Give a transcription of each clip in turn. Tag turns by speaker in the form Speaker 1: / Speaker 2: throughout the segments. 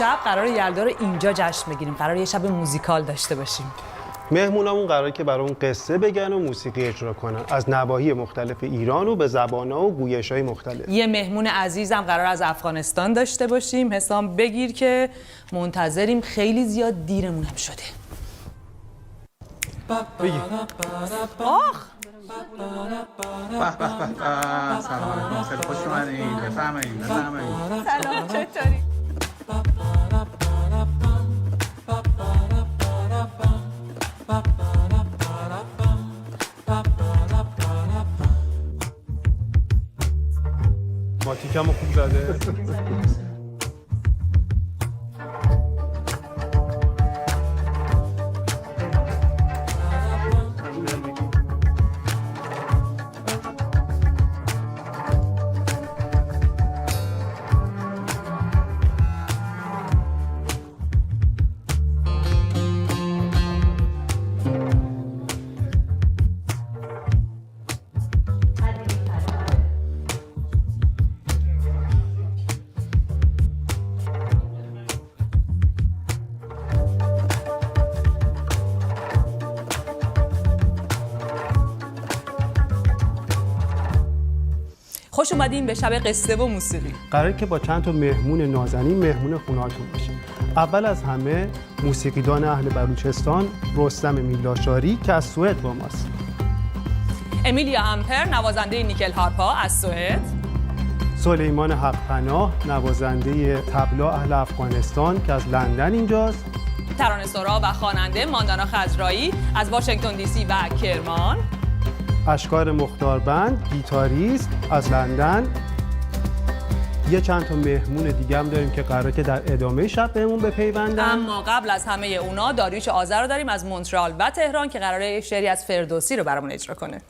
Speaker 1: امشب قرار یلدا رو اینجا جشن بگیریم. قرار یه شب موزیکال داشته باشیم.
Speaker 2: مهمونامون قراره که برامون قصه بگن و موسیقی اجرا کنن از نواحی مختلف ایران و به زبان‌ها و گویش‌های مختلف.
Speaker 1: یه مهمون عزیزم قرار از افغانستان داشته باشیم. حسام بگیر که منتظریم، خیلی زیاد دیرمون هم شده.
Speaker 2: بگیر.
Speaker 1: آخ
Speaker 3: به به به. سلام علیکم. خیلی خوش اومدین. بفرمایید.
Speaker 1: سلام، چطوری؟
Speaker 2: ماتیکمو خوب زده.
Speaker 1: خوش اومدین به شب قصه و موسیقی.
Speaker 2: قراره که با چند تا مهمون نازنین مهمون خونه‌هاتون بشیم. اول از همه موسیقیدان اهل بلوچستان رستم میلاشاری که از سوئد با ماست.
Speaker 1: امیلیا امپر نوازنده نیکل هارپا از سوئد.
Speaker 2: سلیمان حق‌پناه نوازنده طبلا اهل افغانستان که از لندن اینجاست.
Speaker 1: ترانه‌سرا و خواننده ماندانا خضرایی از واشنگتن دی سی و کرمان.
Speaker 2: اشکار مختاربند گیتاریست از لندن. یه چند تا مهمون دیگه هم داریم که قراره که در ادامه شب بهمون بپیوندن.
Speaker 1: اما قبل از همه اونا داریوش آذر رو داریم از مونترال و تهران که قراره شعری از فردوسی رو برامون اجرا کنه.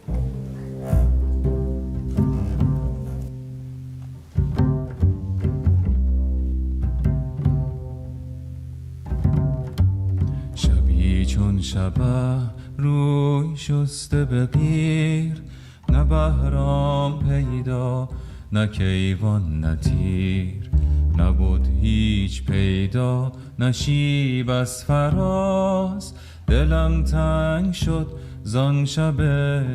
Speaker 4: شبی چون شبه روی شسته بغیر، نه بهرام پیدا نه کیوان نه تیر، نبود هیچ پیدا نه شیب از فراز، دلم تنگ شد زان شب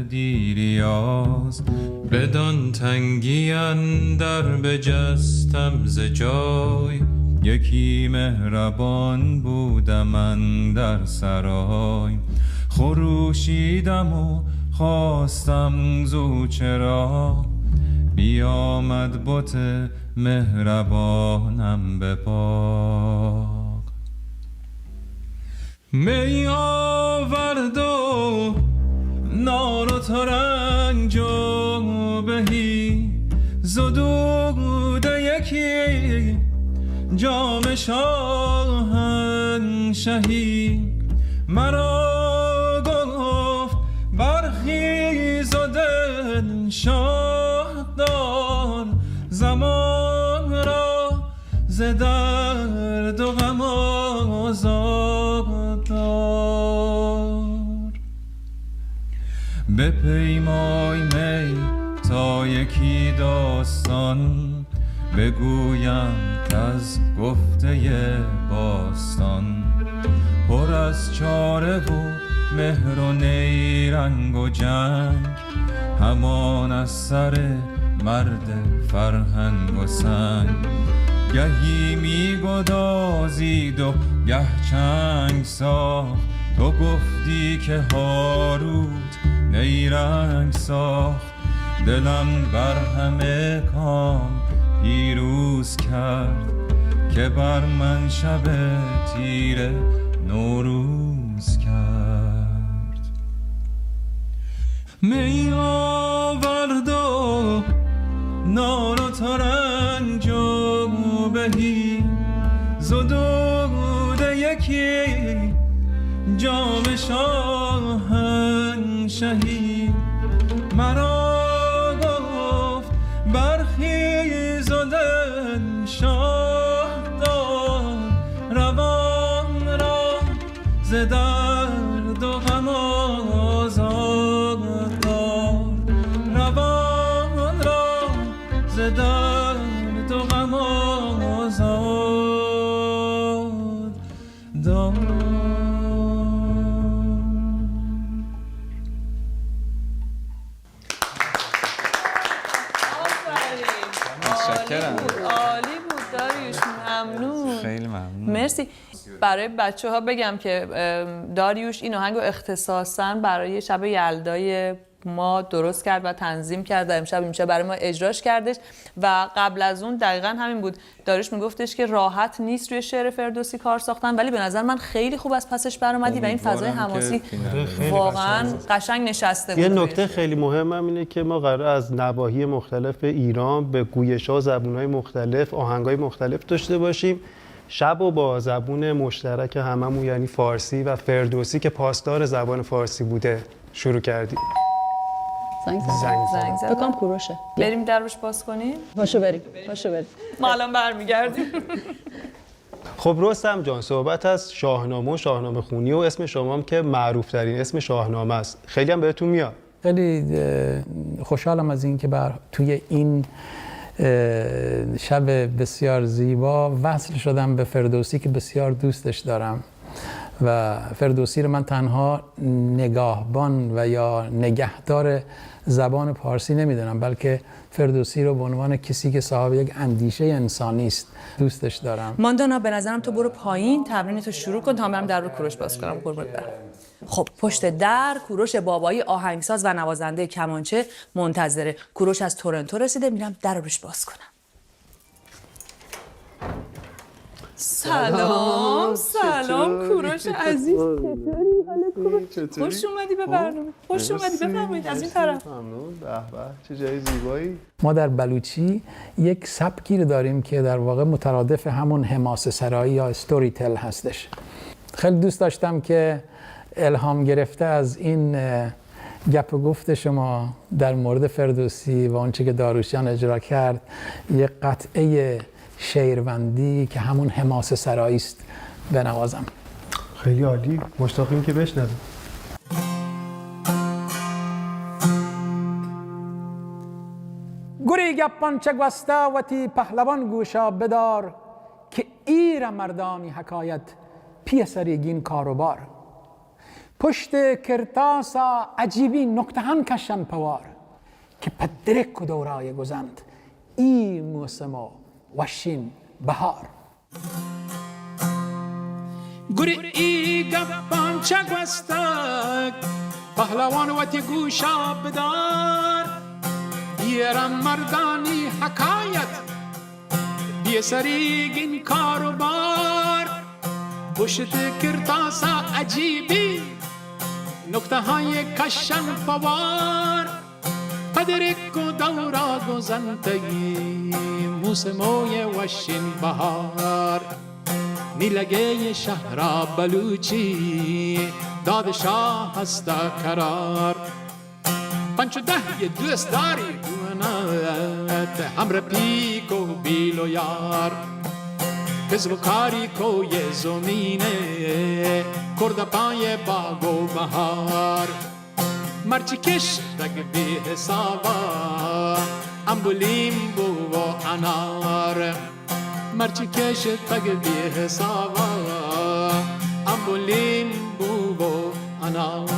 Speaker 4: دیریاز، بدان تنگی اندر بجستم ز جای، یکی مهربان بودم من در سرای، خروشیدم و خواستم زو چرا، بیامد بت مهربانم به باغ، می آورد و نار و ترنج و بهی، زدود یکی جام شاهنشهی، مرا گفت برخیز و دل شاه دار، زمان را ز درد و غم آزاد دار، بپیمای می تا یکی داستان، بگویم که از گفته باستان، پر از چاره و مهر و نیرنگ و جنگ، همان از سر مرد فرهنگ و سنگ، گهی می گدازید و گه چنگ ساخت، تو گفتی که هاروت نیرنگ ساخت، دلم بر همه کام پیروز کرد، که بر من شب تیره نوروز کرد، می آورد و نار و ترنج و بهی، زدود یکی جام شاهنشهی، مرا گفت برخیز و دل شاه دار، روان را ز درد و غم آزاد دار، روان را ز درد و غم آزاد متشکرم.
Speaker 1: عالی بود داریوش، ممنون.
Speaker 4: خیلی ممنون.
Speaker 1: مرسی. برای بچه ها بگم که داریوش این آهنگ رو اختصاصاً برای شب یلدای ما درست کرد و تنظیم کرد و امشب برای ما اجراش کردش و قبل از اون دقیقاً همین بود. داریوش میگفتش که راحت نیست روی شعر فردوسی کار ساختن، ولی به نظر من خیلی خوب از پسش برآمدی و این فضای حماسی واقعاً قشنگ نشسته بود.
Speaker 2: یه نکته خیلی مهمم اینه که ما قرار از نواحی مختلف ایران به گویش‌ها، زبون‌های مختلف، آهنگ‌های مختلف داشته باشیم. شب و با زبون مشترک هممون یعنی فارسی و فردوسی که پاسدار زبان فارسی بوده شروع کردیم.
Speaker 5: زنگ
Speaker 1: زد.
Speaker 5: بکنم کوروشه.
Speaker 1: بریم دروش باز کنیم؟
Speaker 5: پاشو بریم.
Speaker 1: ما الان برمیگردیم.
Speaker 2: خب رستم جان، صحبت از شاهنامه و شاهنامه خونی و اسم شما هم که معروف ترین اسم شاهنامه است. خیلی هم بهتون میاد.
Speaker 6: خیلی خوشحالم از این که توی این شب بسیار زیبا وصل شدم به فردوسی که بسیار دوستش دارم و فردوسی رو من تنها نگاهبان و یا نگهدار زبان پارسی نمیدونم، بلکه فردوسی رو به عنوان کسی که صاحب یک اندیشه انسانی است دوستش دارم.
Speaker 1: ماندانا به نظرم تو برو پایین تمرینتو شروع کن تا برم در رو کوروش باز کنم. قربونت برم. خب پشت در کوروش بابایی آهنگساز و نوازنده کمانچه منتظره. کوروش از تورنتو رسیده، میرم در روش باز کنم. سلام کوروش عزیز، چطوری؟ خوش اومدی به برنامه. خوش اومدی، بفرمایید از این طرف.
Speaker 2: ممنون. به به چه جای زیبایی.
Speaker 6: ما در بلوچی یک سبکی رو داریم که در واقع مترادف همون حماسه سرایی یا استوری تل هستش. خیلی دوست داشتم که الهام گرفته از این گپ و گفت شما در مورد فردوسی و آنچه که داریوشیان اجرا کرد یک قطعه شعربندی که همون حماسه سرایی است بنوازم.
Speaker 2: خیلی عالی، مشتاقیم که بشنویم.
Speaker 6: گوری گپان چه گوستا وتی پهلوان گوشا بدار که ایر مردانی حکایت پی سریگین کاروبار پشت کرتاسا عجیبی نکتهان کشن پوار که پدرک و دورای گزند ای موسم و وشین بهار.
Speaker 4: گوری ای گپان چه گوستا پهلوان وتی گوشا بدار ایرم مردانی حکایت بی سریگین کاروبار پشت کرتاسا عجیبی نکته های کشن پوار پدرک و دورا گزندگی موسموی وشین بهار نیلگه شهر بلوچی داد شاه هستا کرار پنچ ده یه دوست داری گونت همراه پیک و بیل و یار کسب و کاری کوی زمینه کرد پای باغ و بهار مرچی کش رگ بی حسابا امبولیم بو و انار مرچی کش رگ بی حسابا امبولیم بو و انار.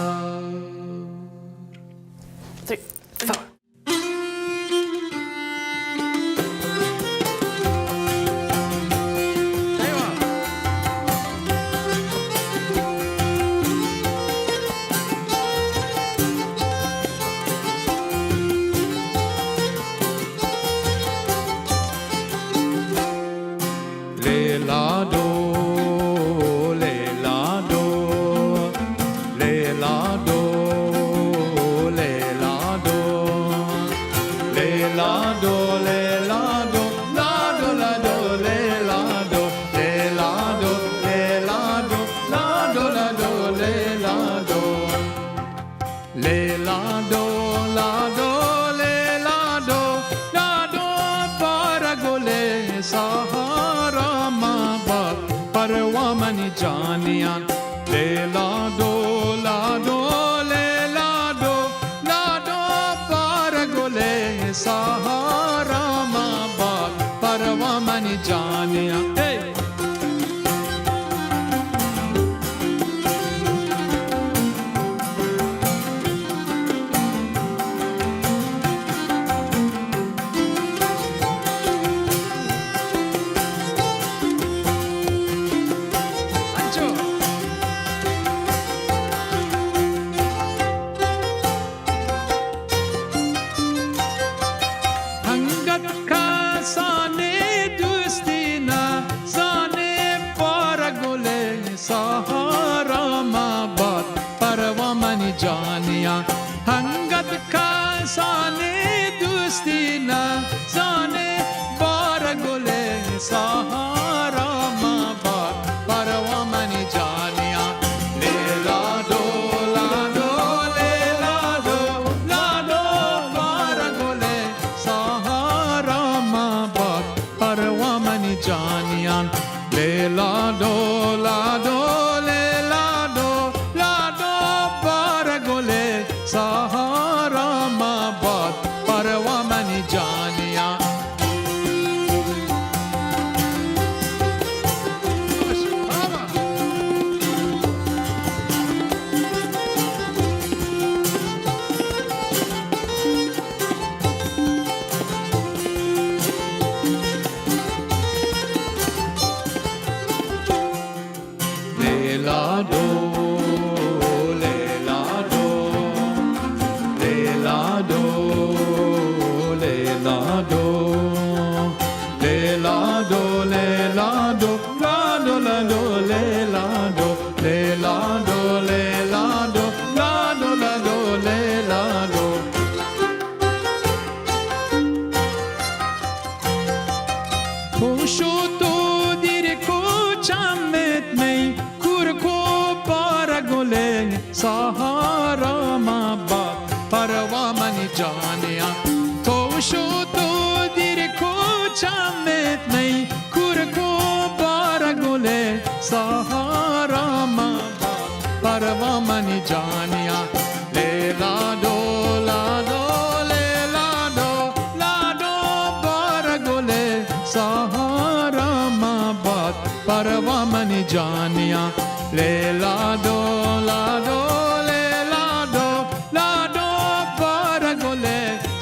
Speaker 4: کسانه دوستی نه زانه بار گل سهارا مباد پروا منی جانیا هنگد کسانه دوستی نه زانه بار گل سهارا مباد پروا منی جانیا لیلا دو لادو لیلا دو لادو بار گل سهارا مباد پروا منی جانیان لیلا دو لادو لیلا دو لادو بار گل سهارا مباد پروا منی جانیان لیلا دو لیلا دو لیلا دو لیلا دو لیلا دو لیلا دو لا دو لا دو لیلا دو لیلا دو لیلا دو لا دو لا دو لیلا دو پوشو تو دیر کوچمت می کورکو بار گل سهارا مباد پروا منی جانیا پوشو تو دیر کوچمت می کورکو بار گل سهارا مباد پروا منی جانیا لیلا دو لا دو لیلا دو لا دو بار گل سهارا مباد پروا منی جانیا لیلا دو لا دو لیلا دو لا دو بار گل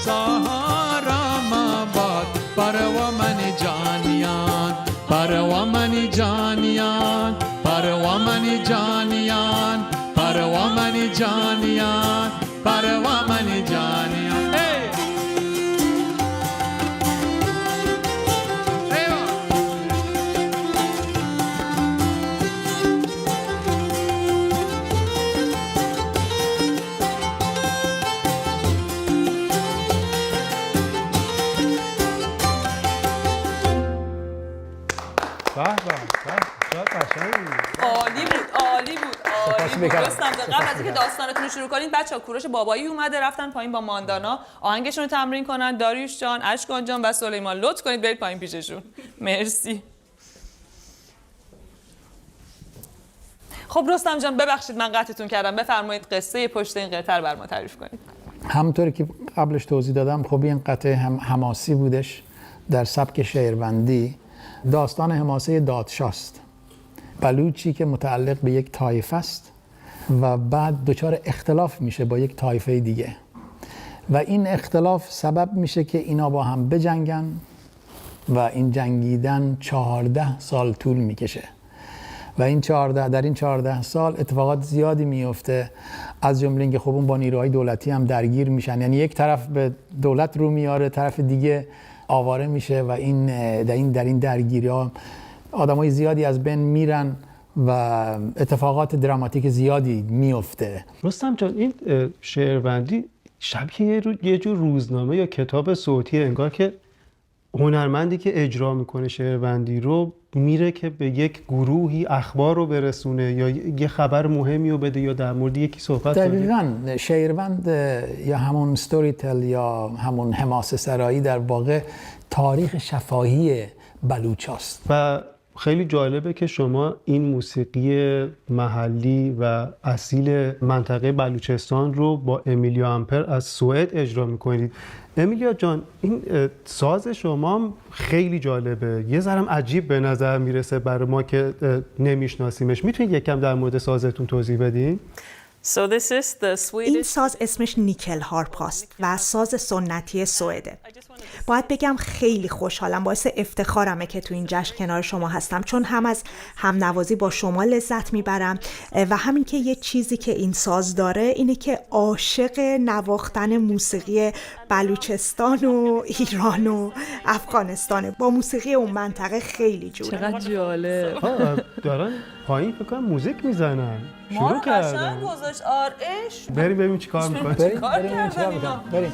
Speaker 4: سهارا مباد پروا منی جانیان پروا منی جانیان پروا منی جانیان پروا منی جانیان پروا منی جانیان
Speaker 2: به به چه قشنگ
Speaker 1: عالی بود عالی بود عالی بود.
Speaker 6: می‌کنم.
Speaker 1: رستم جان، قبل از اینکه داستانتون رو شروع کنید بچه‌ها کوروش بابایی اومده رفتن پایین با ماندانا آهنگشون رو تمرین کنن. داریوش جان، اشکان جان و سلیمان لطف کنید برید پایین پیششون. مرسی. خب رستم جان ببخشید من قطعتون کردم، بفرمایید قصه پشت این قطعه رو بر ما تعریف کنید.
Speaker 6: همطور که قبلش توضیح دادم خب این قطعه هم حماسی بودش در سبک شعربندی. داستان حماسه دادشاست، بلوچی که متعلق به یک طایفه است و بعد دچار اختلاف میشه با یک طایفه دیگه و این اختلاف سبب میشه که اینا با هم بجنگن و این جنگیدن 14 سال طول میکشه و این در این 14 سال اتفاقات زیادی میفته، از جمله اینکه خب اون با نیروهای دولتی هم درگیر میشن، یعنی یک طرف به دولت رو میاره، طرف دیگه آواره میشه و در این درگیری‌ها آدمای زیادی از بین میرن و اتفاقات دراماتیک زیادی میفته.
Speaker 2: رستم جان این شعربندی شبیه یه جور روزنامه یا کتاب صوتی، انگار که هنرمندی که اجرا میکنه شعربندی رو میره که به یک گروهی اخبار رو برسونه یا یه خبر مهمی رو بده یا در مورد یکی صحبت کنه.
Speaker 6: دقیقاً شعربند یا همون استوری تل یا همون حماسه سرایی در واقع تاریخ شفاهی بلوچاست.
Speaker 2: و خیلی جالبه که شما این موسیقی محلی و اصیل منطقه بلوچستان رو با امیلیا امپر از سوئد اجرا میکنید. امیلیا جان این ساز شما هم خیلی جالبه، یه ذرم عجیب به نظر میرسه برای ما که نمیشناسیمش. میتونید یکم در مورد سازتون توضیح بدین؟
Speaker 5: این ساز اسمش نیکل هارپ هاست و ساز سنتی سوئده. باید بگم خیلی خوشحالم، باعث افتخارمه که تو این جشن کنار شما هستم، چون هم از هم نوازی با شما لذت میبرم و همین که یه چیزی که این ساز داره اینه که عاشق نواختن موسیقی بلوچستان و ایران و افغانستانه. با موسیقی اون منطقه خیلی جوره.
Speaker 1: چقدر جالب.
Speaker 2: دارن پایین فکر کنم موزیک میزنن. شروع کردن.
Speaker 1: گذاشت آرش.
Speaker 2: بریم ببینیم چیکار میکنن.
Speaker 6: بریم چیکار میکنن. بریم.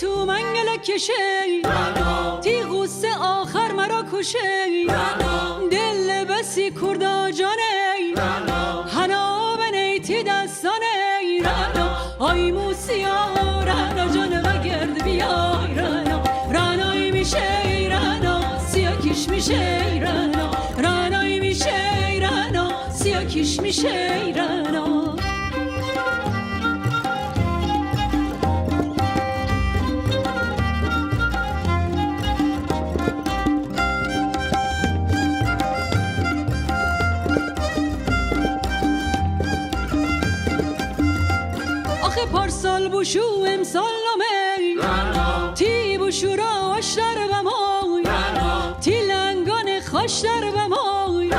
Speaker 7: تو منگل کشه تی غصه آخر مرا کشه دل بسی کردا جانه هنا بنیتی دستانه آی موسیا رانا جان و گرد بیای رانای میشه رانا سیاکیش میشه رانای میشه رانا سیاکیش میشه رانا. پارسال بوشو امسال نامه تی بوشو را آشتر بمای تی لنگان خاشتر بمای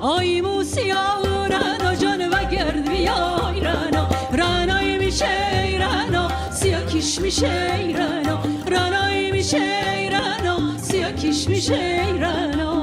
Speaker 7: آی موسیا رانا جان و گرد بیای رانای میشه رانا سیاکیش میشه رانای میشه رانا سیاکیش میشه رانا.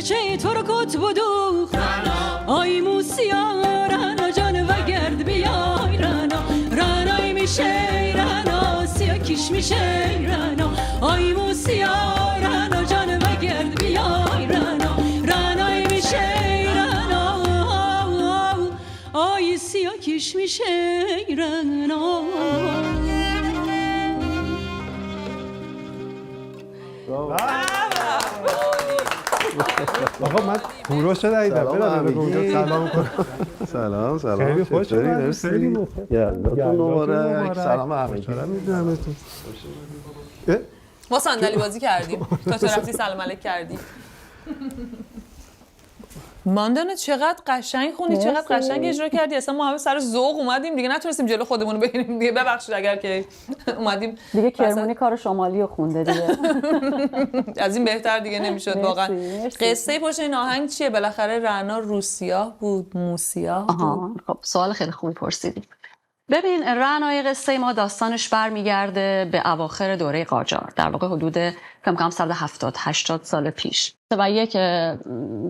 Speaker 7: چه تو رو کت بدو آی موسیا رانا جان و گرد بیای رانای میشه رنا سیاه کش میشه رنا آی موسیا رنا جان بگرد بیای رنا رنای میشه رنا آی سیاه کش میشه رنا.
Speaker 2: آقا من کوروش رو ندیدم برم اونجا سلام کنم.
Speaker 8: سلام
Speaker 2: خیلی خوش اومدید.
Speaker 8: خیلی یلداتون مبارک. سلام همگی.
Speaker 1: ما صندلی بازی کردیم تا تو رفتی سلام علیک کردی. ماندانا چقدر قشنگ خوندی، چقدر قشنگ اجرا کردی. اصلا ما همه سر ذوق اومدیم دیگه، نتونستیم جلو خودمون رو بگیریم دیگه. ببخشید اگر که اومدیم
Speaker 9: دیگه کرمونی کار شمالی رو خونده دیگه.
Speaker 1: از این بهتر دیگه نمیشد واقعا. قصه پشت این آهنگ چیه؟ بالاخره رعنا روسیاه بود، موسیاه بود.
Speaker 9: خب سوال خیلی خوبی پرسیدی. ببین رعنای قصه ما داستانش برمیگرده به اواخر دوره قاجار، در واقع حدود فکر کنم 170-80 سال پیش. و یک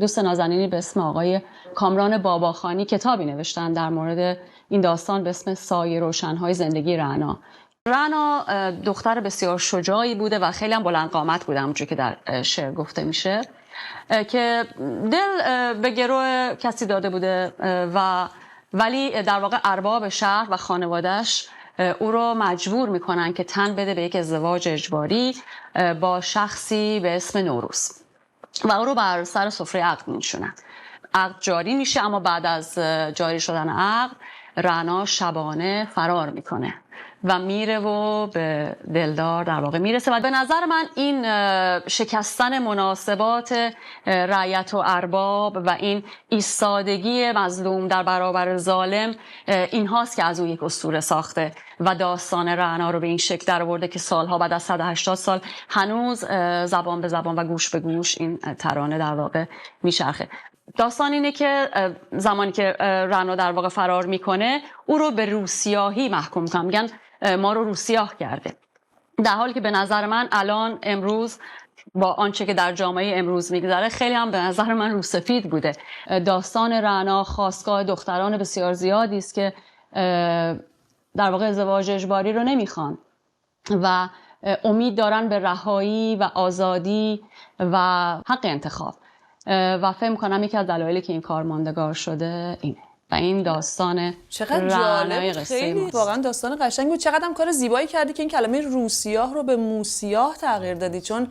Speaker 9: دوست نازنینی به اسم آقای کامران باباخانی کتابی نوشتن در مورد این داستان به اسم سایه روشن‌های زندگی رعنا. رعنا دختر بسیار شجاعی بوده و خیلی هم بلند قامت بوده، همونجوری که در شعر گفته میشه، که دل به گروه کسی داده بوده و ولی در واقع ارباب شهر و خانواده‌اش او رو مجبور میکنن که تن بده به یک ازدواج اجباری با شخصی به اسم نوروز و او رو بر سر سفره عقد میشونن. عقد جاری میشه، اما بعد از جاری شدن عقد رعنا شبانه فرار میکنه و میره و به دلدار در واقع میرسه. و به نظر من این شکستن مناسبات رعیت و ارباب و این ایستادگی مظلوم در برابر ظالم، این هاست که از او یک اسطوره ساخته و داستان رعنا رو به این شکل در آورده که سالها بعد از 180 سال هنوز زبان به زبان و گوش به گوش این ترانه در واقع میچرخه. داستان اینه که زمانی که رعنا در واقع فرار میکنه او رو به روسیاهی محکوم میکنن، میگن ما رو روسیاه کرده، در حالی که به نظر من الان امروز با آنچه که در جامعه امروز میگذره خیلی هم به نظر من روسفید بوده. داستان رعنا خواستگاه دختران بسیار زیادی است که در واقع ازدواج اجباری رو نمیخوان و امید دارن به رهایی و آزادی و حق انتخاب و فکر می‌کنم یکی از دلایلی که این کار ماندگار شده اینه و این داستان
Speaker 1: چقدر جالب، خیلی واقعا داستان قشنگ بود. چقدر هم کار زیبایی کردی که این کلمه روسیاه رو به موسیاه تغییر دادی، چون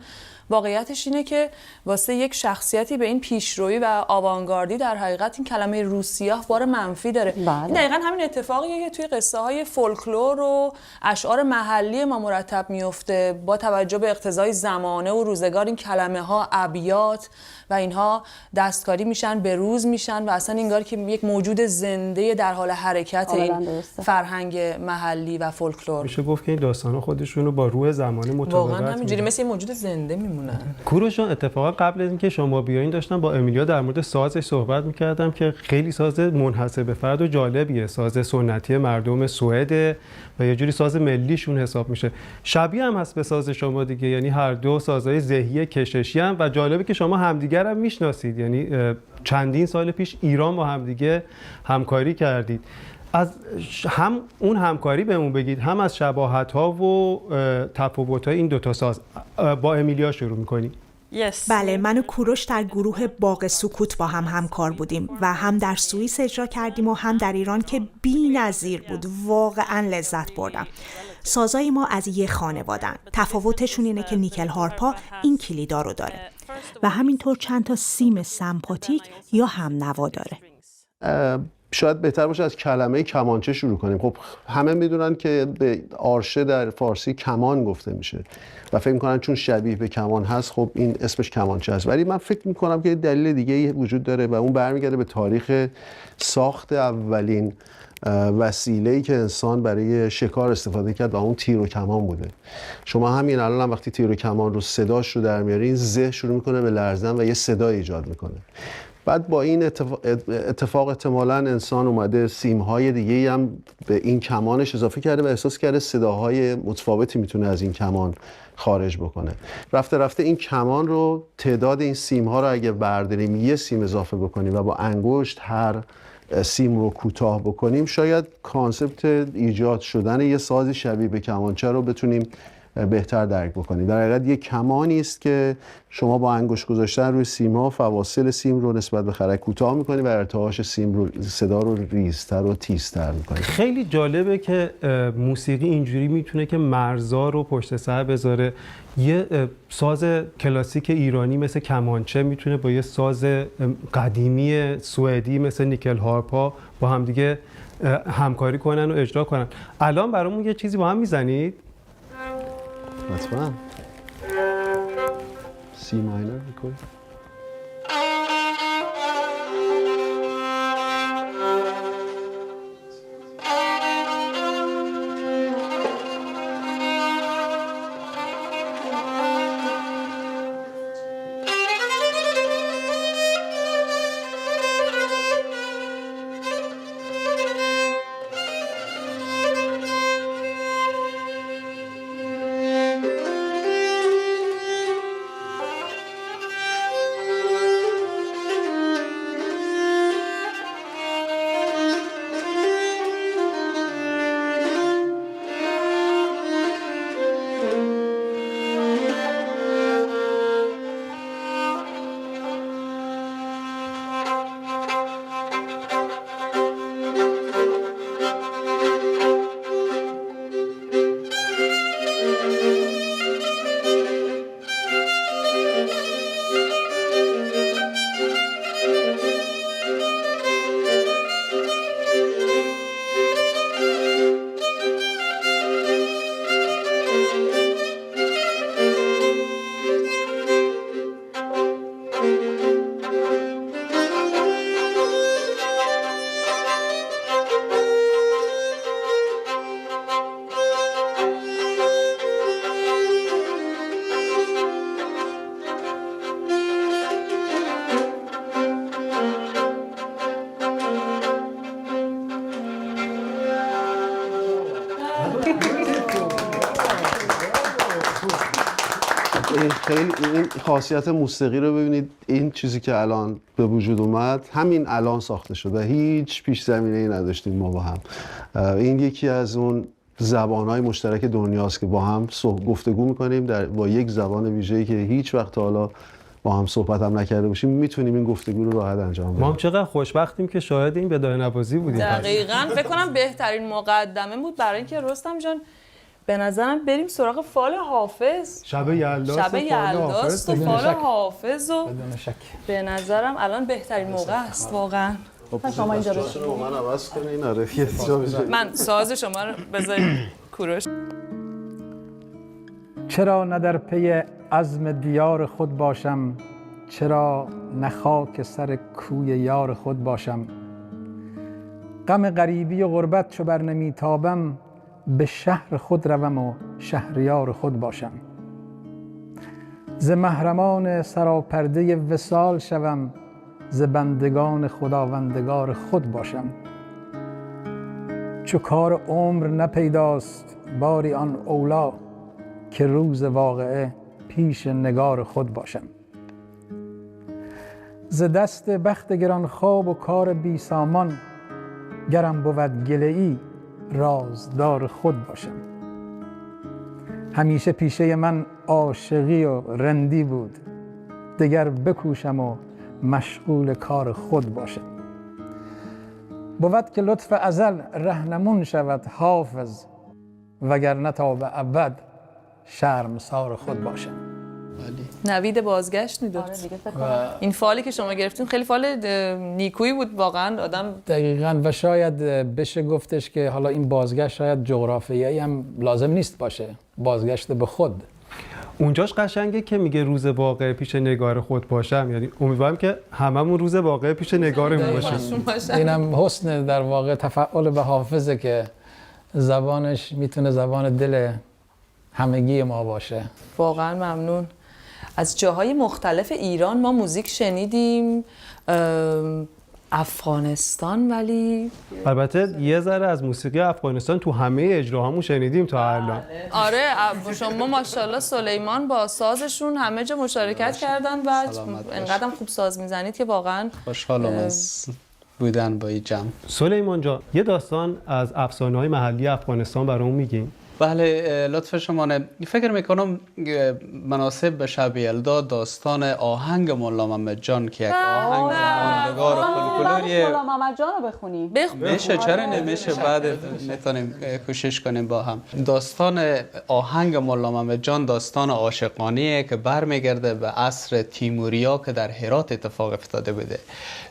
Speaker 1: واقعیتش اینه که واسه یک شخصیتی به این پیشرویی و آوانگاردی در حقیقت این کلمه روسیاه بار منفی داره. این دقیقاً همین اتفاقیه که توی قصه های فولکلور و اشعار محلی ما مرتب میفته. با توجه به اقتضای زمانه و روزگار این کلمه ها، ابیات و اینها دستکاری میشن، به روز میشن و اصلا انگار که یک موجود زنده در حال حرکت این فرهنگ محلی و فولکلور.
Speaker 2: میشه گفت که این داستانا خودشون رو با روح زمانه مطابقت
Speaker 1: واقعا همینجوری مثل یه موجود زنده میمونن.
Speaker 2: کوروش جان، اتفاقا قبل از اینکه شما بیاین داشتم با امیلیا در مورد سازش صحبت میکردم که خیلی ساز منحصر به فرد و جالبیه. ساز سنتی مردم سوئد و یه جوری ساز ملیشون حساب میشه. شبیه هم هست به ساز شما دیگه، یعنی هر دو سازهای زهی کششی هم و جالبه که شما همدیگر هم میشناسید، یعنی چندین سال پیش ایران با همدیگه همکاری کردید. از هم اون همکاری بهمون بگید، هم از شباهت‌ها و تفاوت‌های این دوتا ساز. با امیلیا شروع می‌کنیم.
Speaker 5: بله، من و کوروش در گروه باغ سکوت با هم همکار بودیم و هم در سوئیس اجرا کردیم و هم در ایران که بی‌نظیر بود. واقعا لذت بردم. سازای ما از یه خانوادن. تفاوتشون اینه که نیکل هارپا این کلیدا رو داره و همینطور چند تا سیم سمپاتیک یا هم نوا داره.
Speaker 8: شاید بهتر باشه از کلمه کمانچه شروع کنیم. خب همه میدونن که به آرشه در فارسی کمان گفته میشه و فکر میکنن چون شبیه به کمان هست خب این اسمش کمانچه است، ولی من فکر میکنم که دلیل دیگه وجود داره و اون برمیگرده به تاریخ ساخت اولین وسیله‌ای که انسان برای شکار استفاده کرد و اون تیر و کمان بوده. شما همین الان هم وقتی تیر و کمان رو صداش رو در میارین، ذهن شروع میکنه به لرزیدن و یه صدای ایجاد میکنه. بعد با این اتفاق احتمالاً انسان اومده سیم‌های دیگه‌ای هم به این کمانش اضافه کرده و احساس کرده صداهای متفاوتی میتونه از این کمان خارج بکنه. رفته رفته این کمان رو، تعداد این سیم‌ها رو اگه برداریم یه سیم اضافه بکنیم و با انگشت هر سیم رو کوتاه بکنیم، شاید کانسپت ایجاد شدن یه سازی شبیه به کمانچه رو بتونیم بهتر درک بکنیم. در حقیقت یک کمانی است که شما با انگشت گذاشتن روی سیم‌ها فواصل سیم رو نسبت به خرک کوتاه می‌کنید و ارتعاش سیم رو، صدا رو ریزتر و تیزتر می‌کنید.
Speaker 2: خیلی جالبه که موسیقی اینجوری میتونه که مرزا رو پشت سر بذاره. یه ساز کلاسیک ایرانی مثل کمانچه میتونه با یه ساز قدیمی سوئدی مثل نیکل هارپا با هم دیگه همکاری کنن و اجرا کنن. الان برامون یه چیزی با هم میزنید؟
Speaker 8: حتما سی ماینر میکنید. خیلی این خاصیت موسیقی رو ببینید، این چیزی که الان به وجود اومد همین الان ساخته شده، هیچ پیش زمینه‌ای نداشتیم ما با هم. این یکی از اون زبان‌های مشترک دنیاست که با هم گفتگو می‌کنیم با یک زبان ویژه‌ای که هیچ وقت حالا با هم صحبت هم نکرده باشیم، میتونیم این گفتگو رو راحت انجام بدیم.
Speaker 2: ما هم چقدر خوشبختیم که شاهد این بدایه نوازی بودیم.
Speaker 1: دقیقاً فکر کنم بهترین مقدمه بود برای اینکه رستم جان به نظرم بریم سراغ فال حافظ.
Speaker 2: شب یلداست و
Speaker 1: فال حافظ و
Speaker 6: بدون شک
Speaker 1: به نظرم الان بهترین موقع است واقعا.
Speaker 8: شما اینجا رو من عوض کنین. آره
Speaker 1: من ساز شما رو بذارید کوروش.
Speaker 6: چرا نه در پی عزم دیار خود باشم، چرا نه خاک سر کوی یار خود باشم. غم غریبی و غربت چو بر نمیتابم، به شهر خود روم و شهریار خود باشم. ز محرمان سراپرده وصال شوم، ز بندگان خداوندگار خود باشم. چو کار عمر نپیداست باری آن اولا، که روز واقعه پیش نگار خود باشم. ز دست بخت گران خواب و کار بی سامان، گرم بود گله ای رازدار خود باشم. همیشه پیشه من عاشقی و رندی بود، دگر بکوشم و مشغول کار خود باشم. بود که لطف ازل رهنمون شود حافظ، وگرنه تا به ابد شرمسار خود باشم.
Speaker 1: نوید بازگشت میداد. این فالی که شما گرفتین خیلی فال نیکویی بود واقعا. آدم
Speaker 6: دقیقاً و شاید بشه گفتش که حالا این بازگشت شاید جغرافیایی هم لازم نیست باشه، بازگشت به خود.
Speaker 2: اونجاش قشنگه که میگه روز واقعه پیش نگار خود باشم، یعنی امیدوارم که هممون روز واقعه پیش نگارمون باشیم.
Speaker 6: اینم حسن در واقع تفعال به حافظه که زبانش میتونه زبان دل همگی ما باشه.
Speaker 1: واقعا ممنون. از جاهای مختلف ایران ما موزیک شنیدیم، افغانستان، ولی
Speaker 2: البته یه ذره از موسیقی افغانستان تو همه اجراهامون شنیدیم تا الان.
Speaker 1: آره شما ماشاءالله سلیمان با سازشون همه جا مشارکت کردن و انقدر خوب ساز میزنید که واقعا
Speaker 3: خوشحالم از بودن با این جمع.
Speaker 2: سلیمان جان یه داستان از افسانه‌های محلی افغانستان برامون میگین؟
Speaker 3: بله لطف شما. فکر میکنم مناسب به شب یلدا داستان آهنگ مولا محمد جان که یک آهنگ ماندگار و فولکلوری
Speaker 9: مولا محمد جان رو بخونیم.
Speaker 3: میشه، چرا نمیشه؟ بعد میتونیم کوشش کنیم با هم. داستان آهنگ مولا محمد جان داستان عاشقانیه که برمیگرده به عصر تیموریا که در هرات اتفاق افتاده بوده.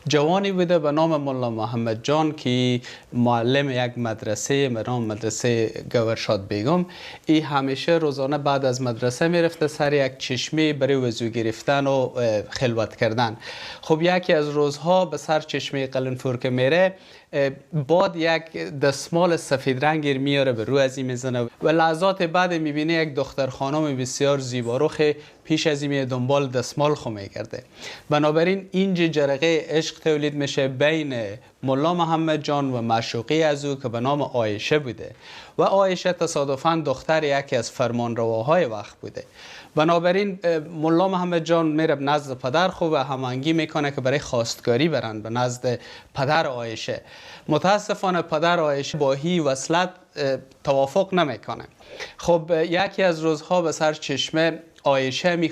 Speaker 3: جوانی بوده به نام مولا محمد جان که معلم یک مدرسه به نام مدرسه گورشاد بیگم. ای همیشه روزانه بعد از مدرسه میرفته سر یک چشمه برای وضو گرفتن و خلوت کردن. خب یکی از روزها به سر چشمه قلنفور که میره بعد یک دستمال سفید رنگی میاره به رو از این میزنه و لحظات بعد میبینه یک دختر خانم بسیار زیباروخ پیش از این دنبال دستمال خو میکرده. بنابراین اینجا جرقه عشق تولید میشه بین مولا محمد جان و معشوقی از او که به نام عایشه بوده و عایشه تصادفاً دختر یکی از فرمانرواهای وقت بوده. بنابراین مولا محمد جان میره نزد پدر خو و هماهنگی میکنه که برای خواستگاری برن به نزد پدر عایشه. متاسفانه پدر عایشه با هی وصلت توافق نمیکنه. خب یکی از روزها به سر چشمه عایشه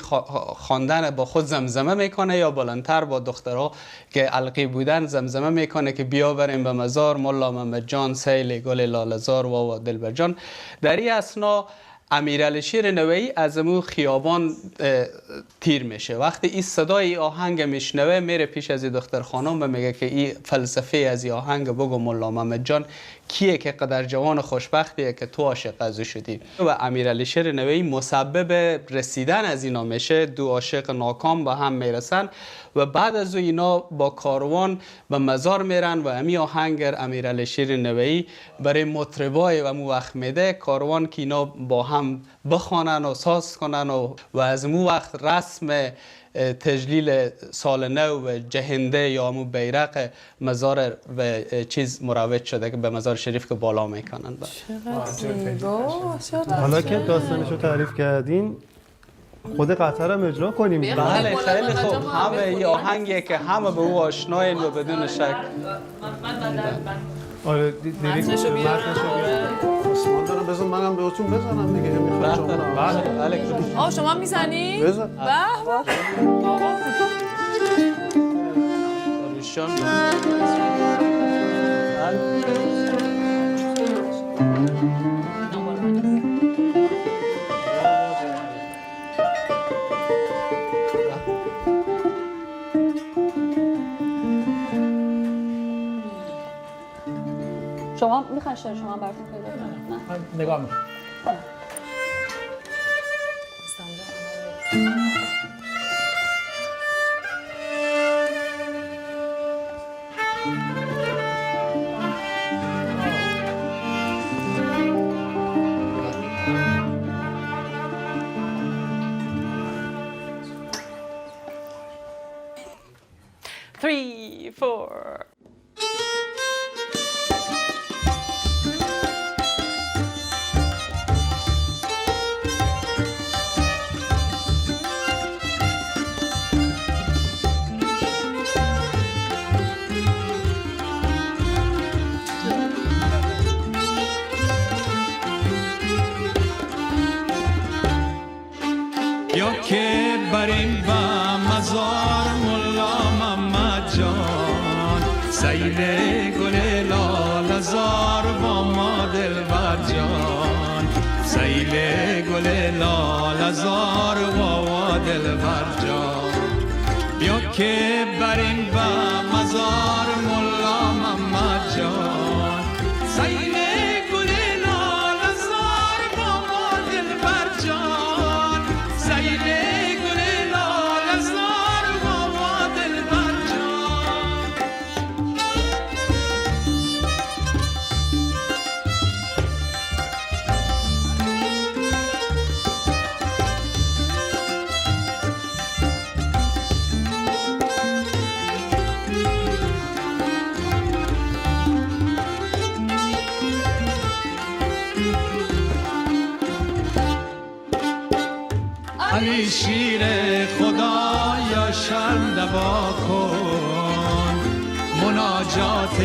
Speaker 3: خواندن با خود زمزمه میکنه یا بلندتر با دخترها که علقی بودن زمزمه میکنه که بیا بریم به مزار مولا محمد جان سیل گل لاله‌زار و دلبر جان. در این اثنا امیرعلی شیر نویی از امو خیابان تیر میشه. وقتی این صدای آهنگ میشنوه میره پیش از دختر خانم و میگه که این فلسفه از این آهنگ بگو مولا محمد جان کیه که قدر جوان خوشبختیه که تو عاشق از او شدی. و امیرعلی شیر نویی مسبب رسیدن از اینا میشه. دو عاشق ناکام به هم میرسن و بعد از اینا با کاروان به مزار میرن و امی آهنگر امیرعلی شیر نویی برای مطربای و مو وقت میده کاروان که اینا با هم بخوانن و ساز کنن و از مو وقت رسم تجلیل سال نو و جهنده یا مو بیرق مزار و چیز مروج شده که به مزار شریف که بالا میکنن.
Speaker 2: حالا که داستانشو تعریف کردین خود قطر هم اجرا کنیم.
Speaker 3: بله خیلی خوب. همه این آهنگیه که همه به او آشناین و بدون شک.
Speaker 2: آره دیریک متنشو
Speaker 8: آسمان دارم بزن منم بهتون بزنم دیگه. میخواد شما.
Speaker 3: بله.
Speaker 1: شما میزنی؟
Speaker 8: بزن.
Speaker 3: روشان.
Speaker 9: شما میخواین شعر شما براتون پیدا کنم؟ نه
Speaker 6: نگاه میکنم.
Speaker 1: Three, four.
Speaker 4: یا که بریم با مزار مولا محمد جان سیل گل لاله‌زار با ما دلبر جان سیل گل لاله‌زار با ما دلبر جان یا که بریم با مزار مولا محمد جان سیل گل لاله‌زار با ما دلبر جان سیل گل لاله‌زار با ما دلبر جان علی شیر خدا یا شرم دوا کن مناجات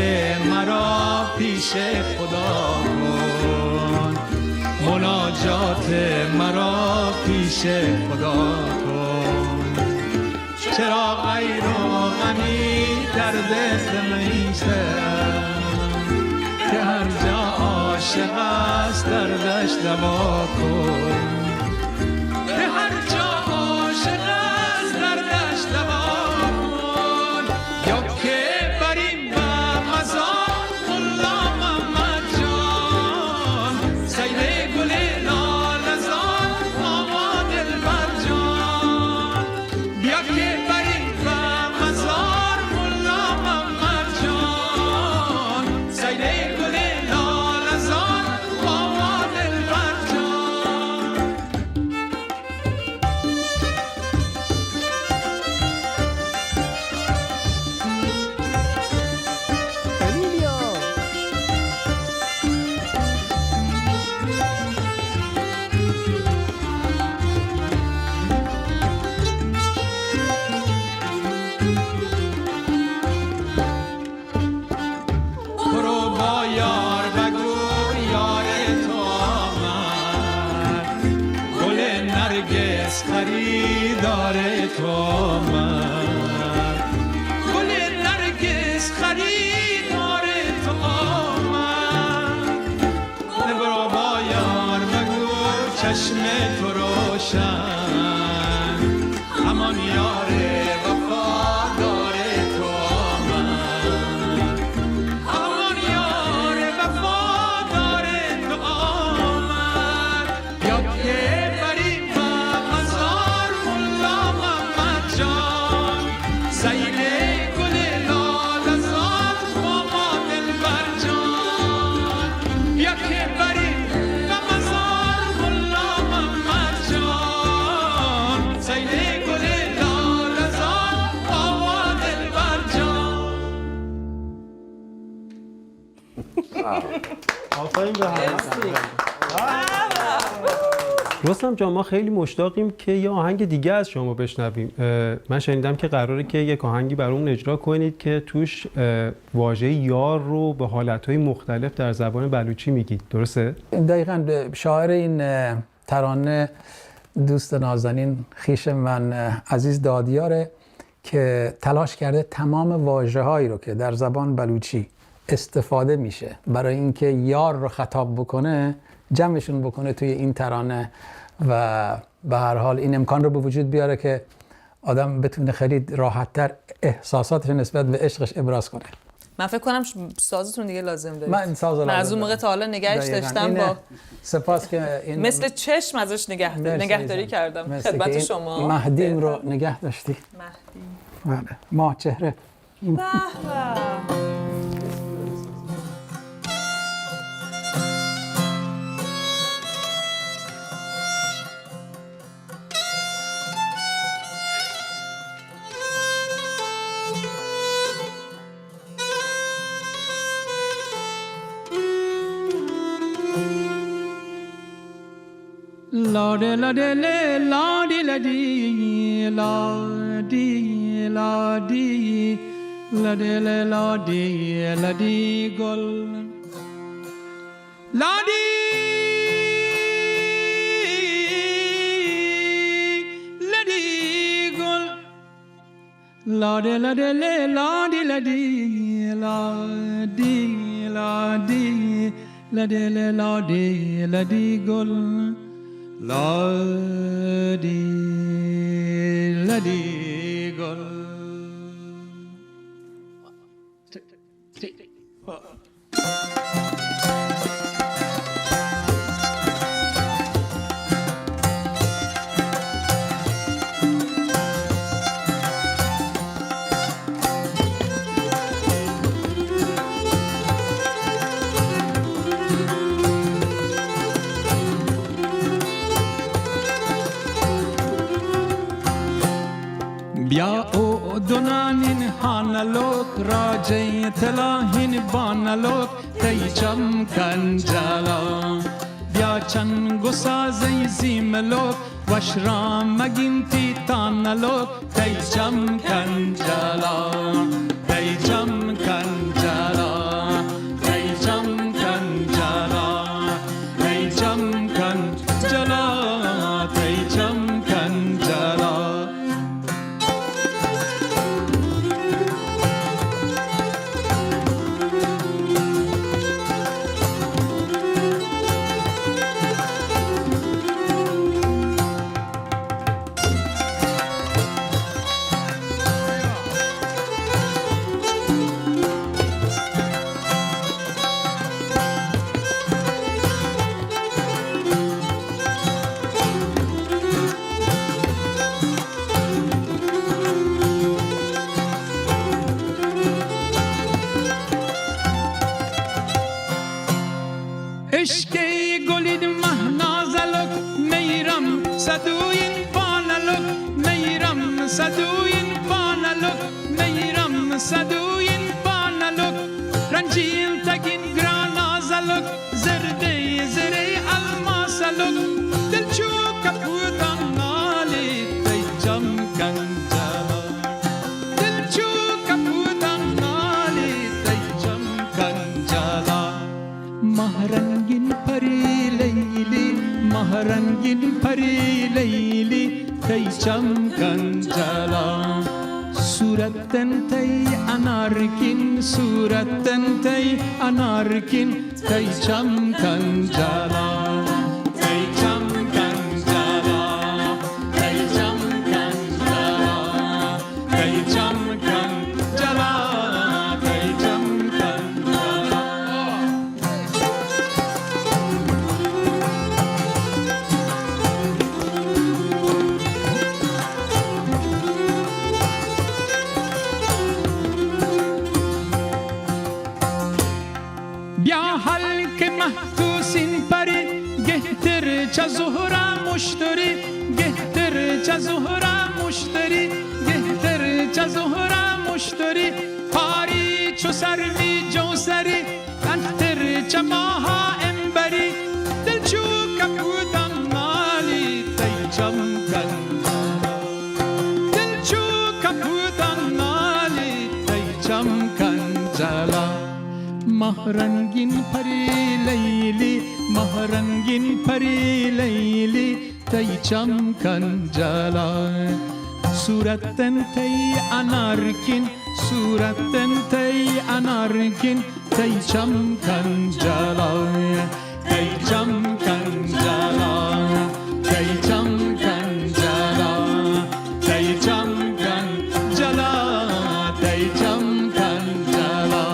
Speaker 4: مرا پیش خدا کن، مناجات مرا پیش خدا کن. چرا غیر و غمی در دل میشم که هر جا عاشق است دردش دوا کن، به هر جا عاشق است دردش دوا کن. یا که بریم به مزار ملا محمد جان، سیل گل لالزار آقا دلبر جان. بیا که بریم به مزار ملا محمد جان، سیل گل لالزار آقا دلبر جان. برو با یار بگو یار تو آمد، گل نرگس خریدار تو آمد، گل نرگس خریدار تو آمد. برو با یار بگو چشم تو روشن، همان یار وفادار تو آمد، همان یار وفادار تو آمد. یا که بریم به مزار ملا محمد جان، سیل گل لالزار آقا دلبر جان. یا که بریم به مزار ملا محمد جان، سیل گل لالزار آقا دلبر جان.
Speaker 2: آفرین به همه. رستم جان، ما خیلی مشتاقیم که یه آهنگ دیگه از شما بشنویم. من شنیدم که قراره که یک آهنگی برامون اجرا کنید که توش واژه یار رو به حالتهای مختلف در زبان بلوچی میگید، درسته؟
Speaker 6: دقیقاً شاعر این ترانه دوست نازنین خویش من عزیز دادیاره که تلاش کرده تمام واژه‌هایی رو که در زبان بلوچی استفاده میشه برای اینکه یار رو خطاب بکنه جمعشون بکنه توی این ترانه و به هر حال این امکان رو به وجود بیاره که آدم بتونه خیلی راحت‌تر احساساتش نسبت به عشقش ابراز کنه.
Speaker 1: من فکر کنم سازتون دیگه لازم دارید.
Speaker 6: من ساز لازم
Speaker 1: از اون موقع تا حالا نگهش داشتم با
Speaker 6: سپاس که این
Speaker 1: مثل چشم ازش نگهداری کردم. خدمت شما
Speaker 6: مهدیم رو نگه داشتی.
Speaker 1: مهدی
Speaker 6: بله ماه چهره.
Speaker 1: به به.
Speaker 4: La de la de le la di la di la di la di la de le la di gol la di gol la de la de le la di la di la di la di la de le la di gol la di gol. بیا او دونانین هانلوک راجی تلاهین بانلوک تیچم کنجالا بیا چنگو سازی زیملوک وشرام مگینتی تانلو تیجم کنجلا تیجم کنجلا تیجم کنجلا تیجم کنجلا تیجم کنجلا اشکی گلید مهنازلک میرم صدوین پانلک میرم صدوین پانلک میرم صدوین پانلک رنجین تگین گرانازلک زرده زره الماسلک دلچو کپودم نالی تیجم کنجلا دلچو کپودم نالی تیجم کنجلا مهرنگین پری لیلی مهرنگین پری لیلی تیجم کنجلا صورتن تی انارکین صورتن تی انارکین تیجم کنجلا تیجم کنجلا تیجم کنجلا تیجم کنجلا تیجم کنجلا بیا حلق محتوسین پری گهتر چه زهرا مشتری گهتر چه زهرا مشتری گهتر چه زهرا مشتری پاری چو سروی جوسری انتر چه ماها امبری دلچو کپودم نالی تیجم کنجلا دلچو کپودم نالی تیجم کنجلا مهرنگین پری لیلی مهرنگین پری لیلی تیجم کنجلا صورتن تی انارکین صورتن تی انارکین تیجم کنجلا تیجم کنجلا تیجم کنجلا تیجم کنجلا تیجم کنجلا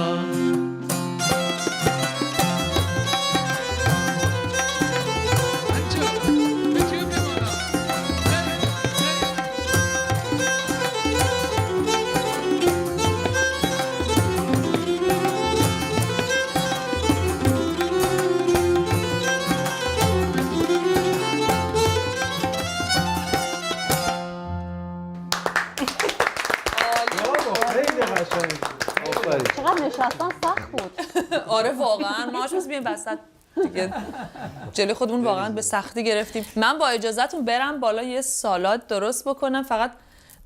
Speaker 9: چقدر نشستن سخت بود.
Speaker 1: آره واقعا ما هاش بیم وسط دیگه جلوی خودمون واقعا به سختی گرفتیم. من با اجازهتون برم بالا یه سالاد درست بکنم. فقط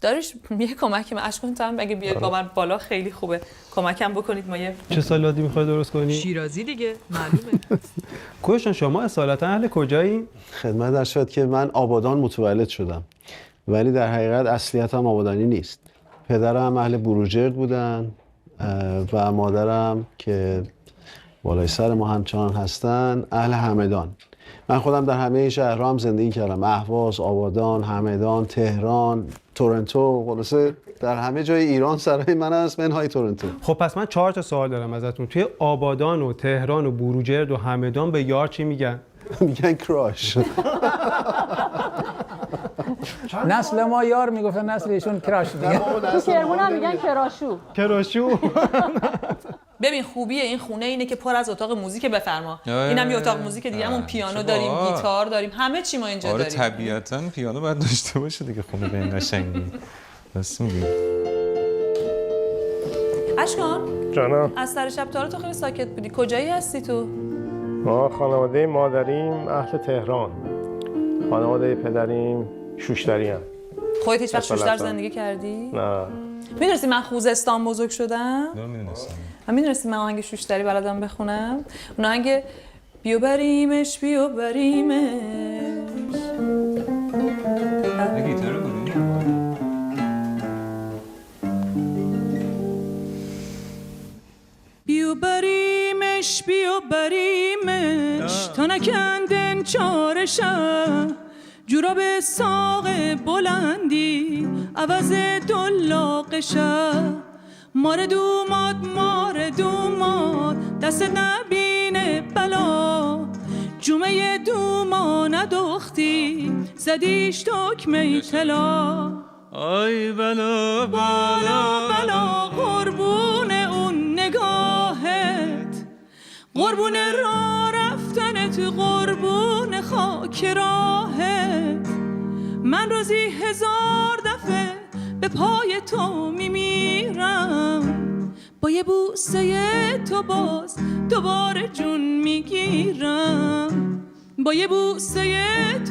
Speaker 1: داریش یه کمکی من اشکون تو هم اگه بیاید با من بالا خیلی خوبه کمکم بکنید. ما یه
Speaker 2: چه سالادی میخوای درست کنی؟
Speaker 1: شیرازی دیگه معلومه.
Speaker 2: کوشان شما اصالتا اهل کجایی؟
Speaker 8: خدمت در شد که من آبادان متولد شدم ولی در حقیقت اصلیتم آبادانی نیست. پدرم اهل بروجرد بودن و مادرم که بالای سر ما همچنان هستن اهل همدان. من خودم در همه این شهرها هم زندگی کردم. اهواز، آبادان، همدان، تهران، تورنتو، خلاصه در همه جای ایران سرای من هست منهای تورنتو.
Speaker 2: خب پس من 4 تا سوال دارم ازتون. توی آبادان و تهران و بروجرد و همدان به یار چی میگن؟
Speaker 8: میگن کراش.
Speaker 6: نسل ما یار میگفتن، نسل ایشون کراش دیگه.
Speaker 9: تو کرمون هم میگن کراشو.
Speaker 2: کراشو.
Speaker 1: ببین خوبی این خونه اینه که پر از اتاق موزیک. بفرما. اینم یه اتاق موزیک دیگه، همون پیانو داریم، گیتار داریم، همه چی ما اینجا داریم.
Speaker 10: آره طبیعتاً پیانو باید داشته باشه دیگه خونه به این قشنگی. راست میگی.
Speaker 1: اشکان
Speaker 11: جانم،
Speaker 1: از سر شب تا تو خیلی ساکت بودی. کجایی هستی تو؟
Speaker 11: ما خانواده مادریم اهل تهران. خانواده پدریم شوشتری هم.
Speaker 1: خودت هیچ وقت شوشتر
Speaker 11: اصالتاً.
Speaker 1: زندگی کردی؟
Speaker 11: نه.
Speaker 1: میدونستی من خوزستان بزرگ شدم؟
Speaker 10: نمیدونستم.
Speaker 1: من میدونستی من آهنگ شوشتری بلدم بخونم؟ اون آهنگ بیو بریمش بیو بریمش.
Speaker 10: گیتار بودی؟
Speaker 7: بیو بریمش بیو بریمش تا نکندن چارشه جورا به ساق بلندی عوض دلاقشه مار دوماد دست نبینه بلا جمعه دوما نداختی زدیش تکمه طلا
Speaker 4: آی بلا
Speaker 7: بالا بلا قربون اون نگاهت قربون راه رفتنت قربون خاک راهت من روزی 1000 دفعه به پای تو میمیرم با یه بوسه تو باز دوباره جون میگیرم با یه بوسه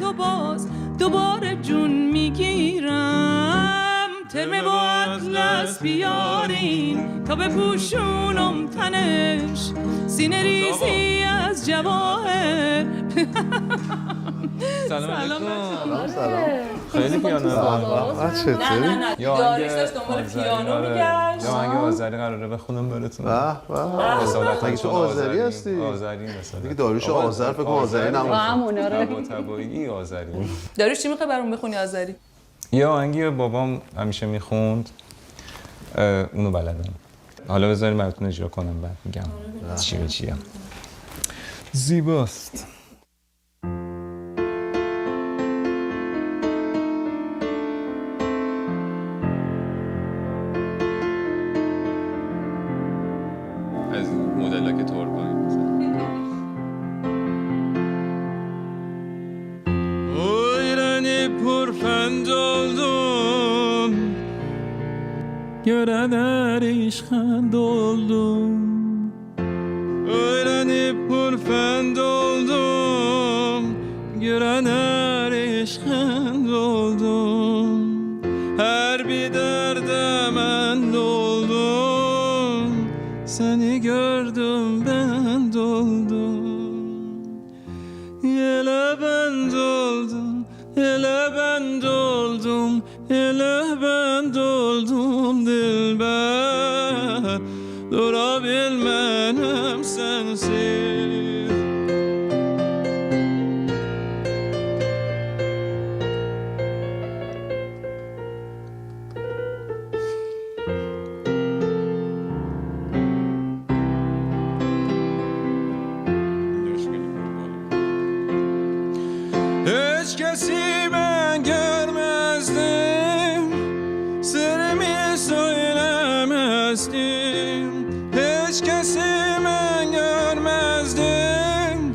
Speaker 7: تو باز دوباره جون میگیرم ترمه با اطلس بیارین تا بپوشونم تنش سینه ریزی از جواهر
Speaker 10: سلام علیکم.
Speaker 8: سلام.
Speaker 10: خیلی پیانو
Speaker 1: نه داریش داشت دنبال پیانو میگشت.
Speaker 10: یا آهنگ آذری قراره بخونم براتون.
Speaker 8: به
Speaker 10: اصالتا
Speaker 8: مگه تو آذری هستی؟
Speaker 10: آذری مثلا.
Speaker 8: دیگه داریوش آذر فکر کنم آذری نباشه.
Speaker 10: تبایی آذری.
Speaker 1: داریش چی میخوای برام بخونی آذری؟
Speaker 10: یه آهنگی بابام همیشه میخوند، اونو بلدم. حالا بذاریم براتون اجرا کنم بعد میگم چی به چیه. زیباست. از مدل که طور کنیم
Speaker 4: Oyrani purfend oldum Gören erişkend oldum Oyrani purfend oldum Gören erişkend oldum Her bir derde mend oldum Seni gördüm ben doldum Ele ben doldum, ele ben doldum, ele ben doldum dilber Durabilmenem sensiz Hiç kesi ben görmezdim Sırrımı söylemezdim Hiç kesi ben görmezdim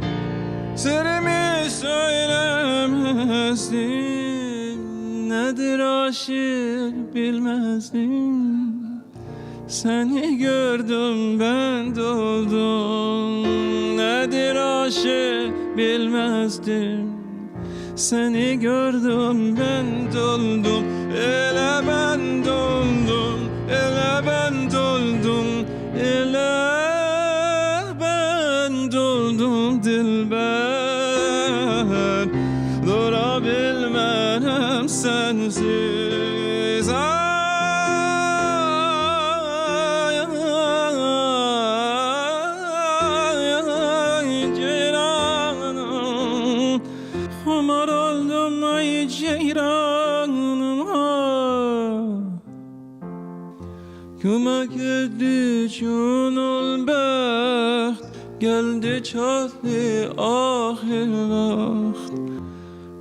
Speaker 4: Sırrımı söylemezdim Nedir aşık bilmezdim Seni gördüm ben doldum Nedir aşık bilmezdim Seni gördüm ben doldum Ele ben doldum Ele ben doldum Ele ben doldum dilber Durabilmenem sensiz Ay, ceylanım Humar oldum ay ceyranım Kömek etti çunul beht Geldi çatlı ahir vakt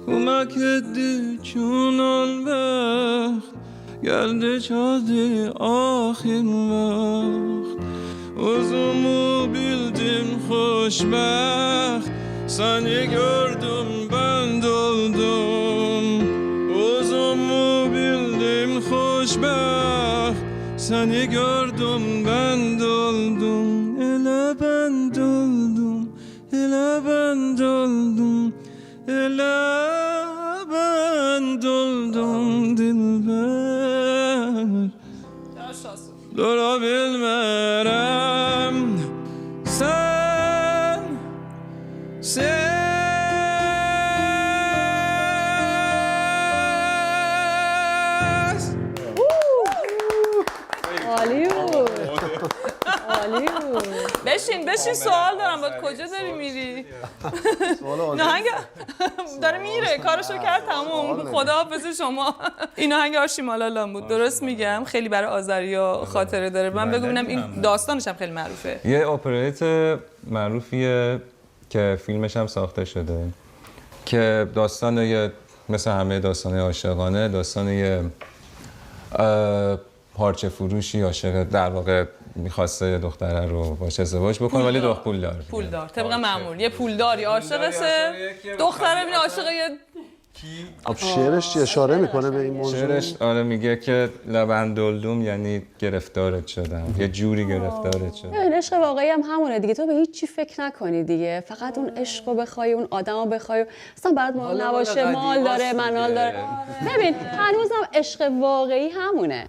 Speaker 4: Kömek etti çunul beht Geldi çatlı ahir vakt Uzumu bildim hoşbeht Seni gördüm ben doldum Uzumu bildim hoşbeht Seni gördüm ben doldum Ele ben doldum Ele ben doldum Ele doldum dilber Dora bilmerem sen
Speaker 1: عالی بود عالی بود بشین سوال دارم با کجا داری میری؟ نهنگ داره میره کارشو کرد تموم خداحافظ شما این آهنگ آشیمالالام بود درست میگم خیلی برای آذریا خاطره داره من بگو ببینم این داستانش هم خیلی معروفه
Speaker 10: یه اپرایت معروفیه که فیلمش هم ساخته شده که داستان یه مثل همه داستان عاشقانه داستان یه پارچه فروشی عاشق در واقع می‌خواسته یه دختره رو باش ازدواج بکنه ولی پولدار
Speaker 1: طبق معمول یه پولداری عاشقشه دختره ببین عاشق یه
Speaker 8: خب شعرش اشاره میکنه به این موضوع
Speaker 10: شعرش آره میگه که لبن دلدوم یعنی گرفتارت شدم یه جوری گرفتارت شدم
Speaker 9: این عشق واقعی هم همونه دیگه تو به هیچ چی فکر نکنی دیگه فقط اون عشق رو بخوای اون آدم رو بخوای اصلا برات مهم نباشه مال داره منال داره ببین هنوزم عشق واقعی همونه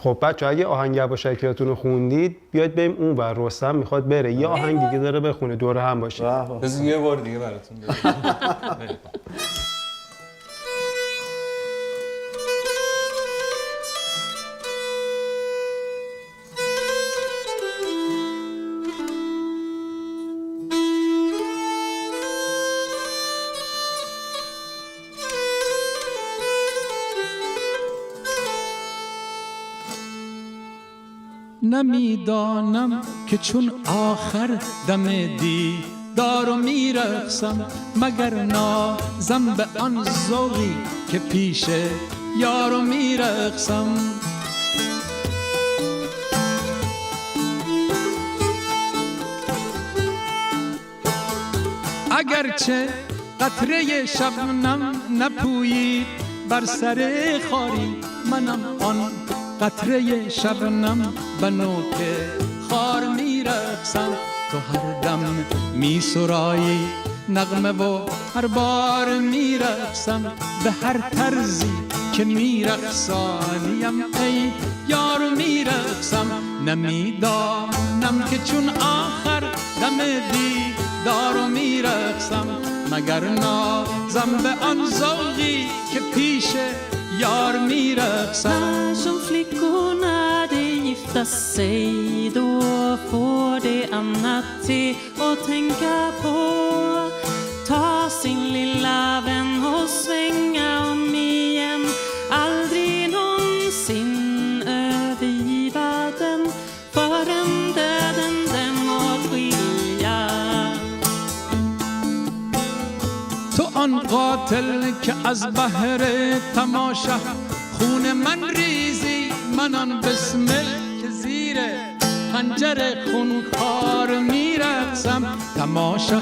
Speaker 2: خب بچه اگه آهنگ یواشکیاتون رو خوندید بیاید بریم اون ور رستم میخواد بره یه آهنگ دیگه داره بخونه دور هم باشه
Speaker 10: بذار یه بار دیگه براتون بگم
Speaker 4: نمیدانم که چون آخر دم دیدار و میرقصم مگر نازم به آن ذوقی که پیش یار و میرقصم اگرچه قطره شبنم نپویید بر سر خاری منم آن قطره شبنم به نوک خار میرقصم تو هر دم میسرایی نغمه و هر بار میرقصم به هر طرزی که میرقصانیم ای یار میرقصم نمیدانم که چون آخر دم دیدار میرقصم مگر نازم به آن ذوقی که پیش yar miraksan.
Speaker 7: När som flickorna de gifta sig då får de annat till att tänka på. Ta sin lilla vän och svänga om igen. Aldrig någonsin övergiva den förrän döden den må skilja.
Speaker 4: تو آن قاتل که از بحر تماشا خون من ریزی من آن بسمل که زیر خنجر خونخوار میرقصم تماشا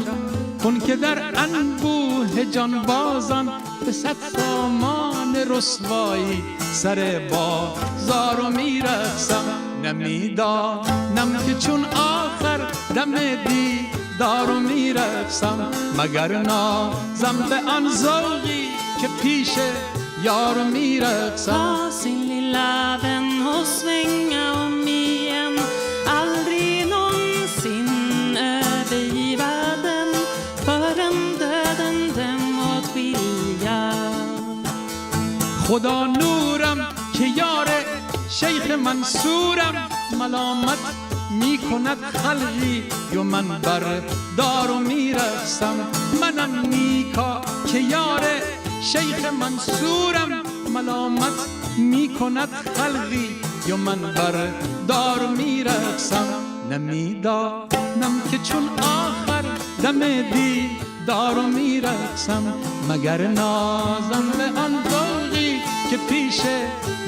Speaker 4: کن که در انبوه جانبازان به صد سامان رسوایی سر بازار و میرقصم نمیدانم که چون آخر دم دار و میرقصم مگر نازم به آن ذوقی که پیش یار میرقصم.
Speaker 7: Ta sin lilla vän och svänga om igen. Aldrig någonsin övergiva den förrän döden den må skilja.
Speaker 4: خدا نورم که یار شیخ منصورم ملامت می کند خلقی و من بر دار و میرقصم منم نیکا که یار شیخ منصورم ملامت می کند خلقی و من بر دار و میرقصم نمیدانم که چون آخر دم دیدار و میرقصم مگر نازم به آن ذوقی که پیش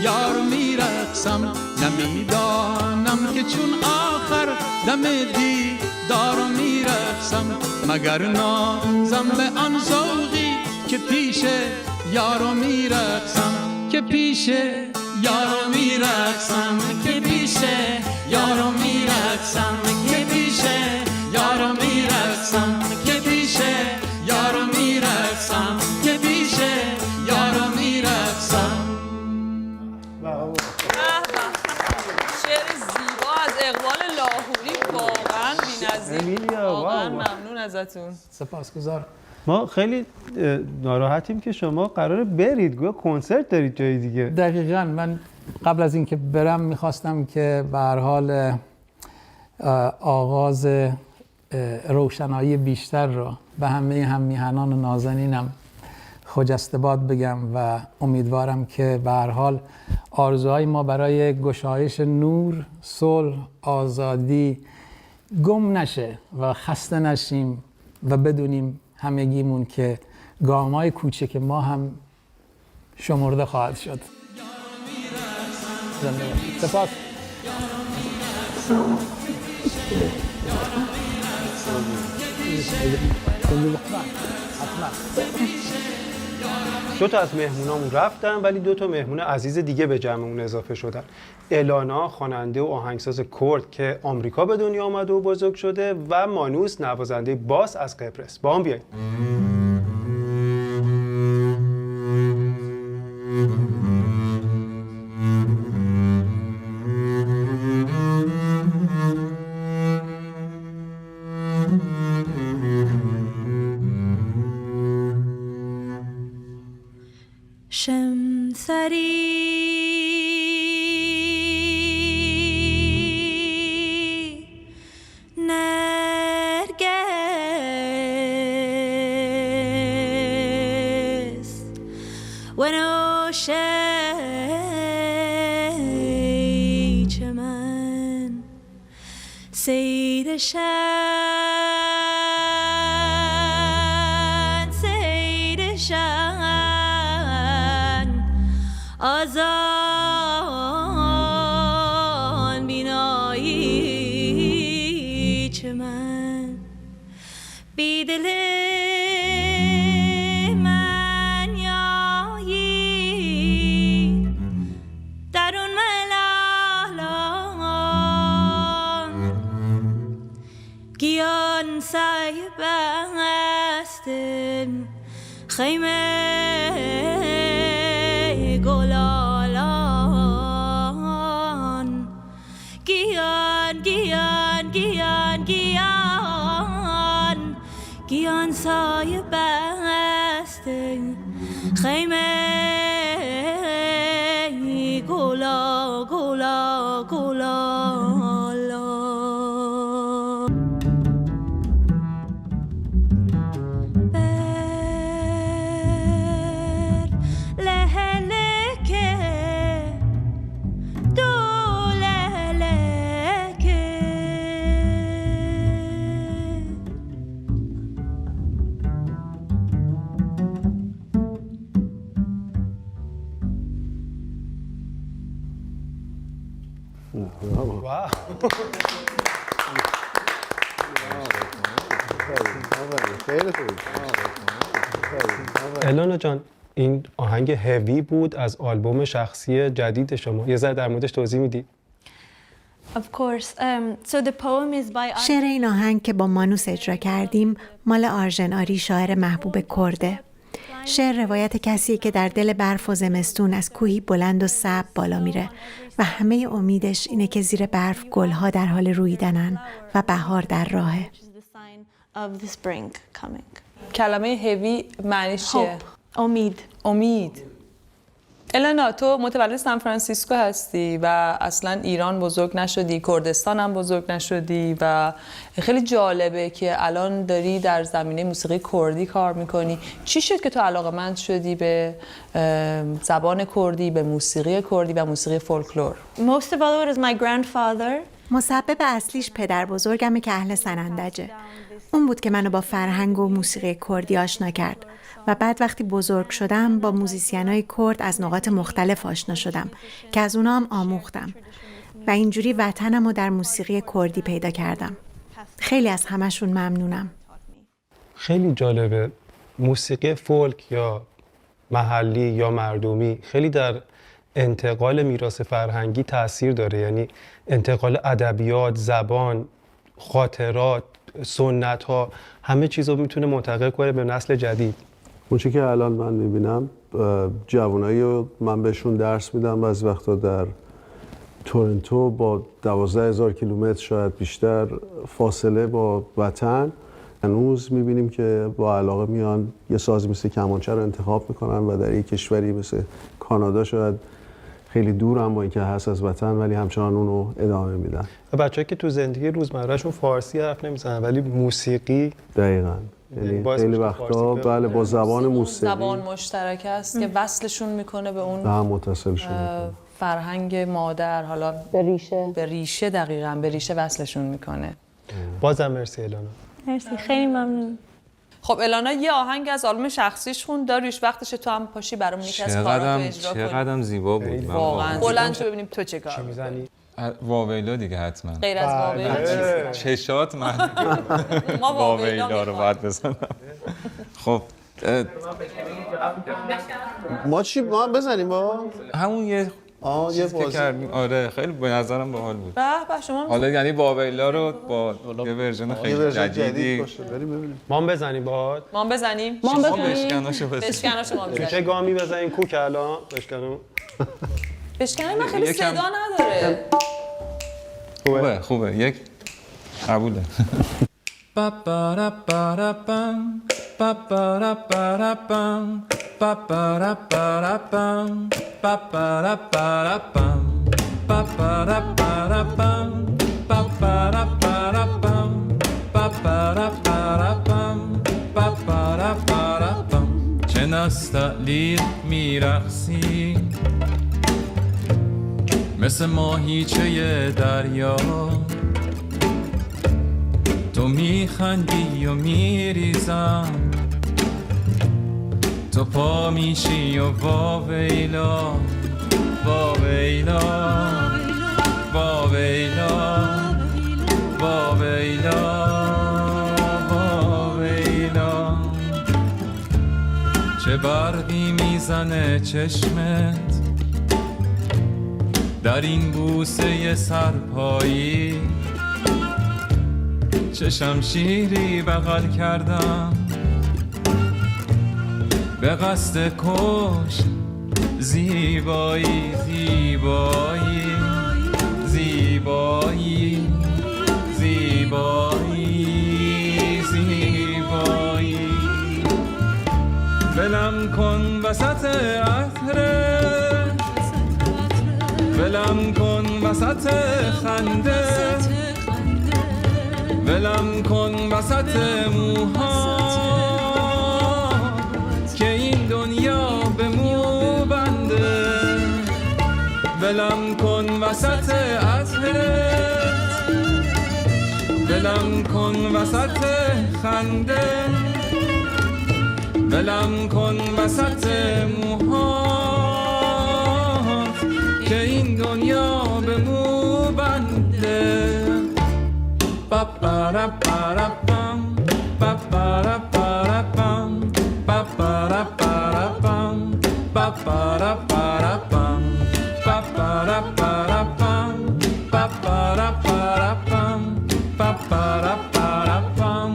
Speaker 4: یار میرقصم نمیدانم که چون آخر دم دیدار میرقصم مگر نازم به آن ذوقی که پیش یار میرقصم که پیش یار میرقصم که پیش یار میرقصم که پیش یار میرقصم که پیش یار میرقصم که پیش یار میرقصم
Speaker 1: ازتون.
Speaker 6: سپاسگزار.
Speaker 2: ما خیلی ناراحتیم که شما قراره برید، گویا کنسرت دارید جای دیگه.
Speaker 6: دقیقاً من قبل از اینکه برم میخواستم که به هر حال آغاز روشنایی بیشتر رو به همه هم‌میهنان و نازنینم خجسته باد بگم و امیدوارم که به هر حال آرزوهای ما برای گشایش نور، صلح، آزادی گم نشه و خسته نشیم و بدونیم همگیمون که گام‌های کوچک ما هم شمرده خواهد شد. سپاس.
Speaker 2: دو تا از مهمونامون رفتن ولی دو تا مهمون عزیز دیگه به جمعمون اضافه شدن. الانا خواننده و آهنگساز کرد که آمریکا به دنیا آمده و بزرگ شده و مانوس نوازنده باس از قبرس. با هم بیایید.
Speaker 7: شمسری نرگس ونوشی چمن سید شن آزان بینایی چمن بیدل من یایی درون ملالان گیان سای بستن خیمه گلالان گیان گیان گیان گیان گیان سایه بسته خیمه گلا گلا گلالا
Speaker 2: الانا جان، این آهنگ هوی بود از آلبوم شخصی جدید شما. یه ذره در موردش توضیح میدی؟
Speaker 5: شعر این آهنگ که با مانوس اجرا کردیم مال آرژن آری، شاعر محبوب کرده. شعر روایت کسیه که در دل برف و زمستون از کوهی بلند و صعب بالا میره و همه امیدش اینه که زیر برف گلها در حال رویدنن و بهار در راهه.
Speaker 1: کلمه هوی معنیش چیه؟ امید. الانا، تو متولد سان فرانسیسکو هستی و اصلا ایران بزرگ نشدی، کردستان هم بزرگ نشدی و خیلی جالبه که الان داری در زمینه موسیقی کردی کار میکنی. چی شد که تو علاقه‌مند شدی به زبان کردی، به موسیقی کردی و موسیقی فولکلور؟
Speaker 5: مسبب اصلیش پدر بزرگمه که اهل سنندجه. اون بود که منو با فرهنگ و موسیقی کردی آشنا کرد و بعد وقتی بزرگ شدم با موزیسینای کرد از نقاط مختلف آشنا شدم که از اونا هم آموختم و اینجوری وطنمو در موسیقی کردی پیدا کردم. خیلی از همشون ممنونم.
Speaker 2: خیلی جالبه. موسیقی فولک یا محلی یا مردمی خیلی در انتقال میراث فرهنگی تأثیر داره، یعنی انتقال ادبیات، زبان، خاطرات، سنت ها، همه چیز رو میتونه منتقل کنه به نسل جدید.
Speaker 8: اون چیزی که الان من میبینم جوانایی رو من بهشون درس میدم بعضی وقتا در تورنتو با 12,000 کیلومتر شاید بیشتر فاصله با وطن هنوز میبینیم که با علاقه میان یه سازی مثل کمانچه رو انتخاب میکنن و در یک کشوری مثل کانادا شاید خیلی دور هم با اینکه هست از وطن ولی همچنان اونو ادامه میدن.
Speaker 2: و بچه‌ای که تو زندگی روزمرهشون فارسی حرف نمیزنن ولی موسیقی
Speaker 8: دقیقاً یعنی خیلی وقتا بله با زبان موسیقی
Speaker 1: زبان مشترک است که وصلشون میکنه به اون
Speaker 8: به هم متصل شدن.
Speaker 1: فرهنگ مادر، حالا به ریشه دقیقاً به ریشه وصلشون میکنه.
Speaker 2: بازم مرسی الانا.
Speaker 12: مرسی، خیلی ممنون.
Speaker 1: خب الانا یه آهنگ از آلبوم شخصیش خوند. داریوش وقتشه تو هم پاشی برامون یکی از کاراتو اجرا کنی.
Speaker 10: چقدرم زیبا بود.
Speaker 1: واقعا بلند شو ببینیم تو چه کار
Speaker 2: میزنی.
Speaker 10: واویلا دیگه حتما.
Speaker 1: غیر از واویلا
Speaker 10: چشات من
Speaker 1: ما
Speaker 10: واویلا رو باید بزنم. خب
Speaker 8: ما هم بزنیم با
Speaker 10: همون یه
Speaker 8: یه بازی
Speaker 10: کردیم. آره خیلی به نظرم باحال بود.
Speaker 1: به شما
Speaker 10: حالا یعنی واویلا رو با یه ورژن خیلی جدیدی
Speaker 2: ما هم بزنیم باهات.
Speaker 1: ما هم بزنیم. بشکناشو ما بزنیم.
Speaker 2: چه گامی بزنیم کوک الان بشکنم.
Speaker 1: بشکنه من خیلی صدا نداره.
Speaker 10: خوبه یک قبوله.
Speaker 4: چه نستعلیق میرقصی مثل ماهیچه دریا، تو میخندی و میریزم، تو پا میشی و واویلا واویلا واویلا واویلا واویلا. چه برقی میزنه چشمت در این بوسه سرپایی، چه شمشیری بغل کردم به قصد کش زیبایی زیبایی زیبایی زیبایی زیبایی. ولم کن وسط عطره، ولم کن وسط خنده، ولم کن وسط موها که این دنیا به مو بنده، ولم کن وسط عطرت، ولم کن وسط خنده، ولم کن وسط موهات که این دنیا به مو بنده. Ba-ba-da-ba-da-bum, ba-ba-da-ba-da-bum, ba-ba-da-ba-da-bum, ba-ba-da-ba-da-bum, ba-ba-da-ba-da-bum, ba-ba-da-ba-da-bum, ba-ba-da-ba-da-bum,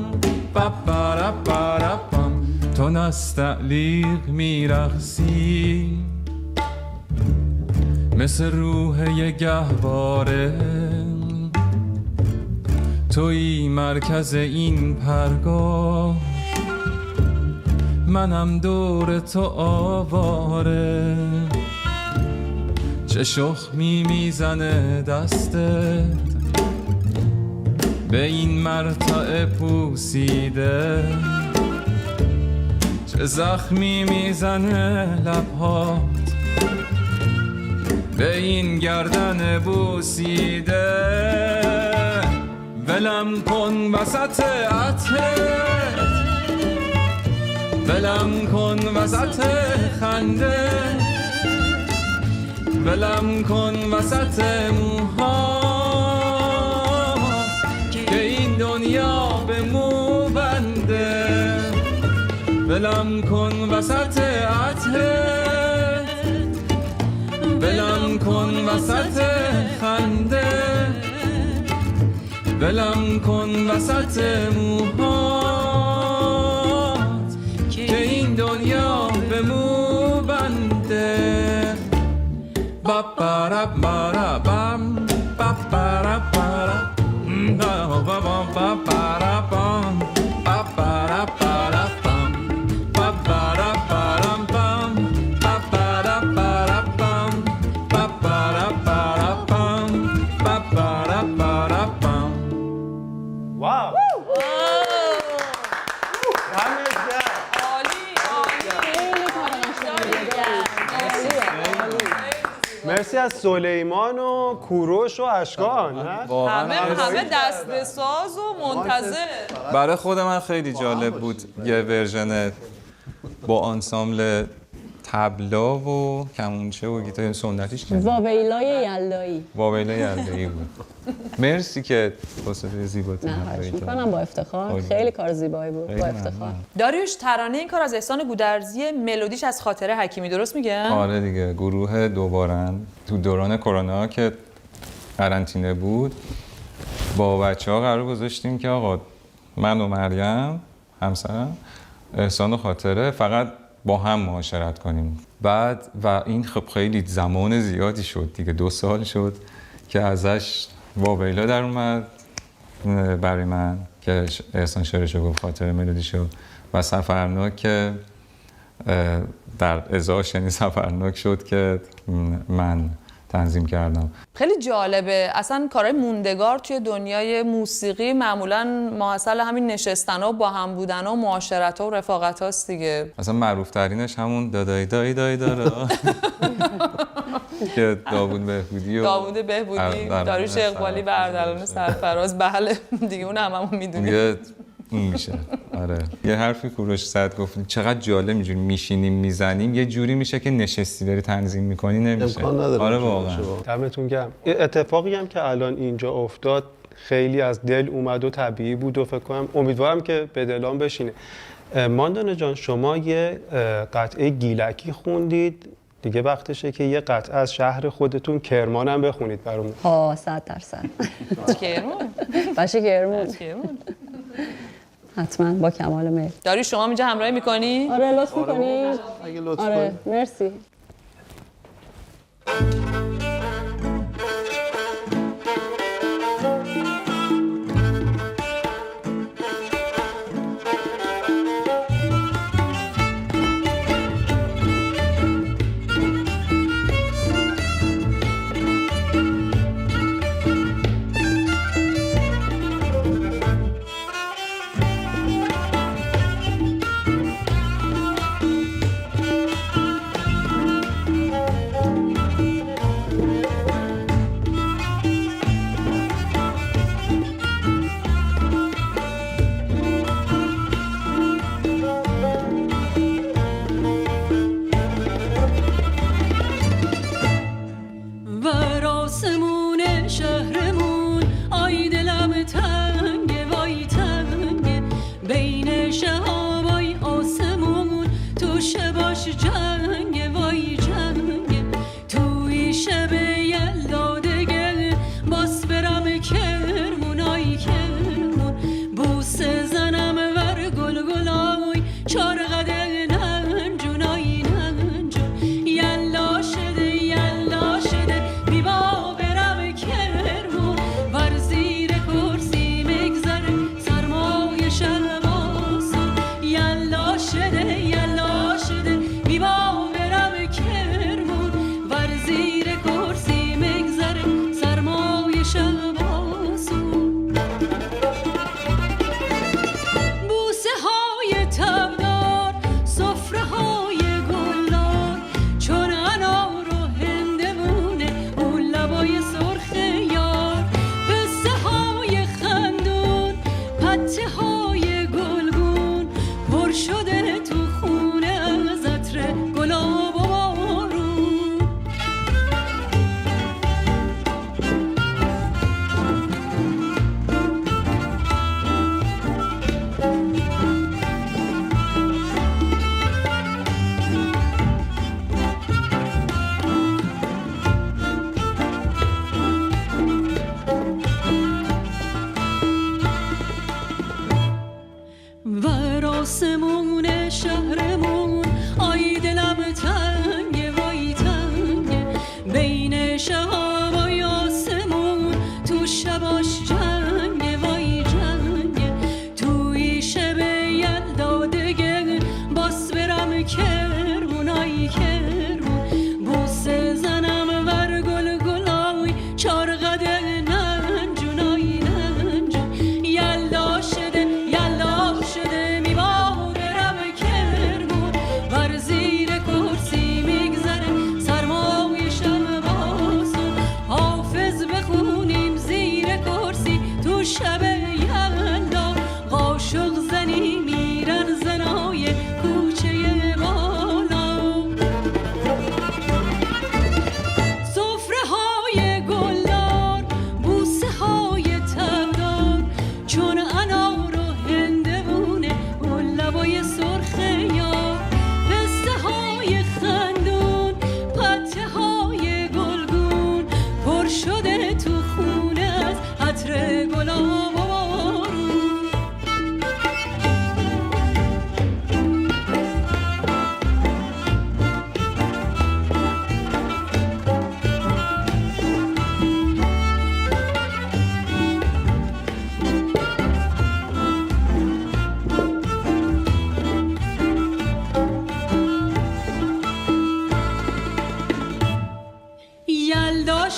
Speaker 4: ba-ba-da-ba-da-bum. تو نستعلیق میرقصی مثل روح یه گهواره، توی مرکز این پرگاه، منم دور تو آواره. چه شخمی میزنه دستت به این مرتع پوسیده، چه زخمی میزنه لبهات به این گردن بوسیده. ولم کن وسط عطرت، ولم کن وسط خنده، ولم کن وسط موها که این دنیا به مو بنده، ولم کن وسط عطرت، ولم کن وسط خنده، ولم کن وسط موهات که این دنیا به مو بنده. با-با-را-با-را-بام، با-با-را-با-را، با-با-را-با-را-بام، با-با-را-با-را-بام، با-با-را-با-را-بام،
Speaker 2: مرسی از سلیمان و کوروش و اشکان.
Speaker 1: همه دست ساز و منتظر.
Speaker 10: برای خود من خیلی جالب بود یه ورژن با آنسامبل تبلا و کمونچه و گیتار سنتیش کردم.
Speaker 13: واویلای یلدایی.
Speaker 10: واویلای یلدایی بود. مرسی که واسه زیباتون
Speaker 13: خواهش می‌کنم، با افتخار. خیلی کار زیبایی بود. با افتخار.
Speaker 1: داریوش، ترانه این کار از احسان گودرزی، ملودیش از خاطره حکیمی، درست میگم؟
Speaker 10: آره دیگه، گروه دوبارن تو دوران کرونا که قرنطینه بود با بچه‌ها قرار گذاشتیم که آقا من و مریم همسرم احسان و خاطره فقط با هم معاشرت کنیم. بعد و این خب خیلی زمان زیادی شد دیگه، 2 سال شد که ازش واویلا در اومد برای من که احسان شعرشو گفت، خاطره ملودیشو، و سفرناک که در ازاش یعنی سفرناک شد که من تنظیم کردم.
Speaker 1: خیلی جالبه، اصلا کارهای موندگار توی دنیای موسیقی معمولاً محصل همین نشستن‌ها و با هم بودن و معاشرت‌ها و رفاقت‌هاست دیگه.
Speaker 10: اصلا معروف ترینش همون دادای دای دای داره که داوود بهبودی
Speaker 1: داریوش اقبالی و اردلان سرفراز. بله دیگه اون هممون میدونیم.
Speaker 10: اون میشه. آره یه حرفی کوروش زد، گفت چقدر جالب اینجوری میشینیم میزنیم یه جوری میشه که نشستی داری تنظیم میکنی نمیشه.
Speaker 8: امکان نداره.
Speaker 10: آره واقعا.
Speaker 2: دمتون گرم. اتفاقی هم که الان اینجا افتاد خیلی از دل اومد و طبیعی بود و فکر کنم امیدوارم که به دلام بشینه. ماندانا جان، شما یه قطعه گیلکی خوندید، دیگه وقتشه که یه قطعه از شهر خودتون کرمان هم بخونید برامون.
Speaker 13: 100%.
Speaker 1: کرمان؟
Speaker 13: باشه کرمان. حتما با کمال میل.
Speaker 1: داری شما اینجا همراهی میکنی؟
Speaker 13: آره لطف میکنی؟
Speaker 8: اگه لطف
Speaker 13: آره مرسی.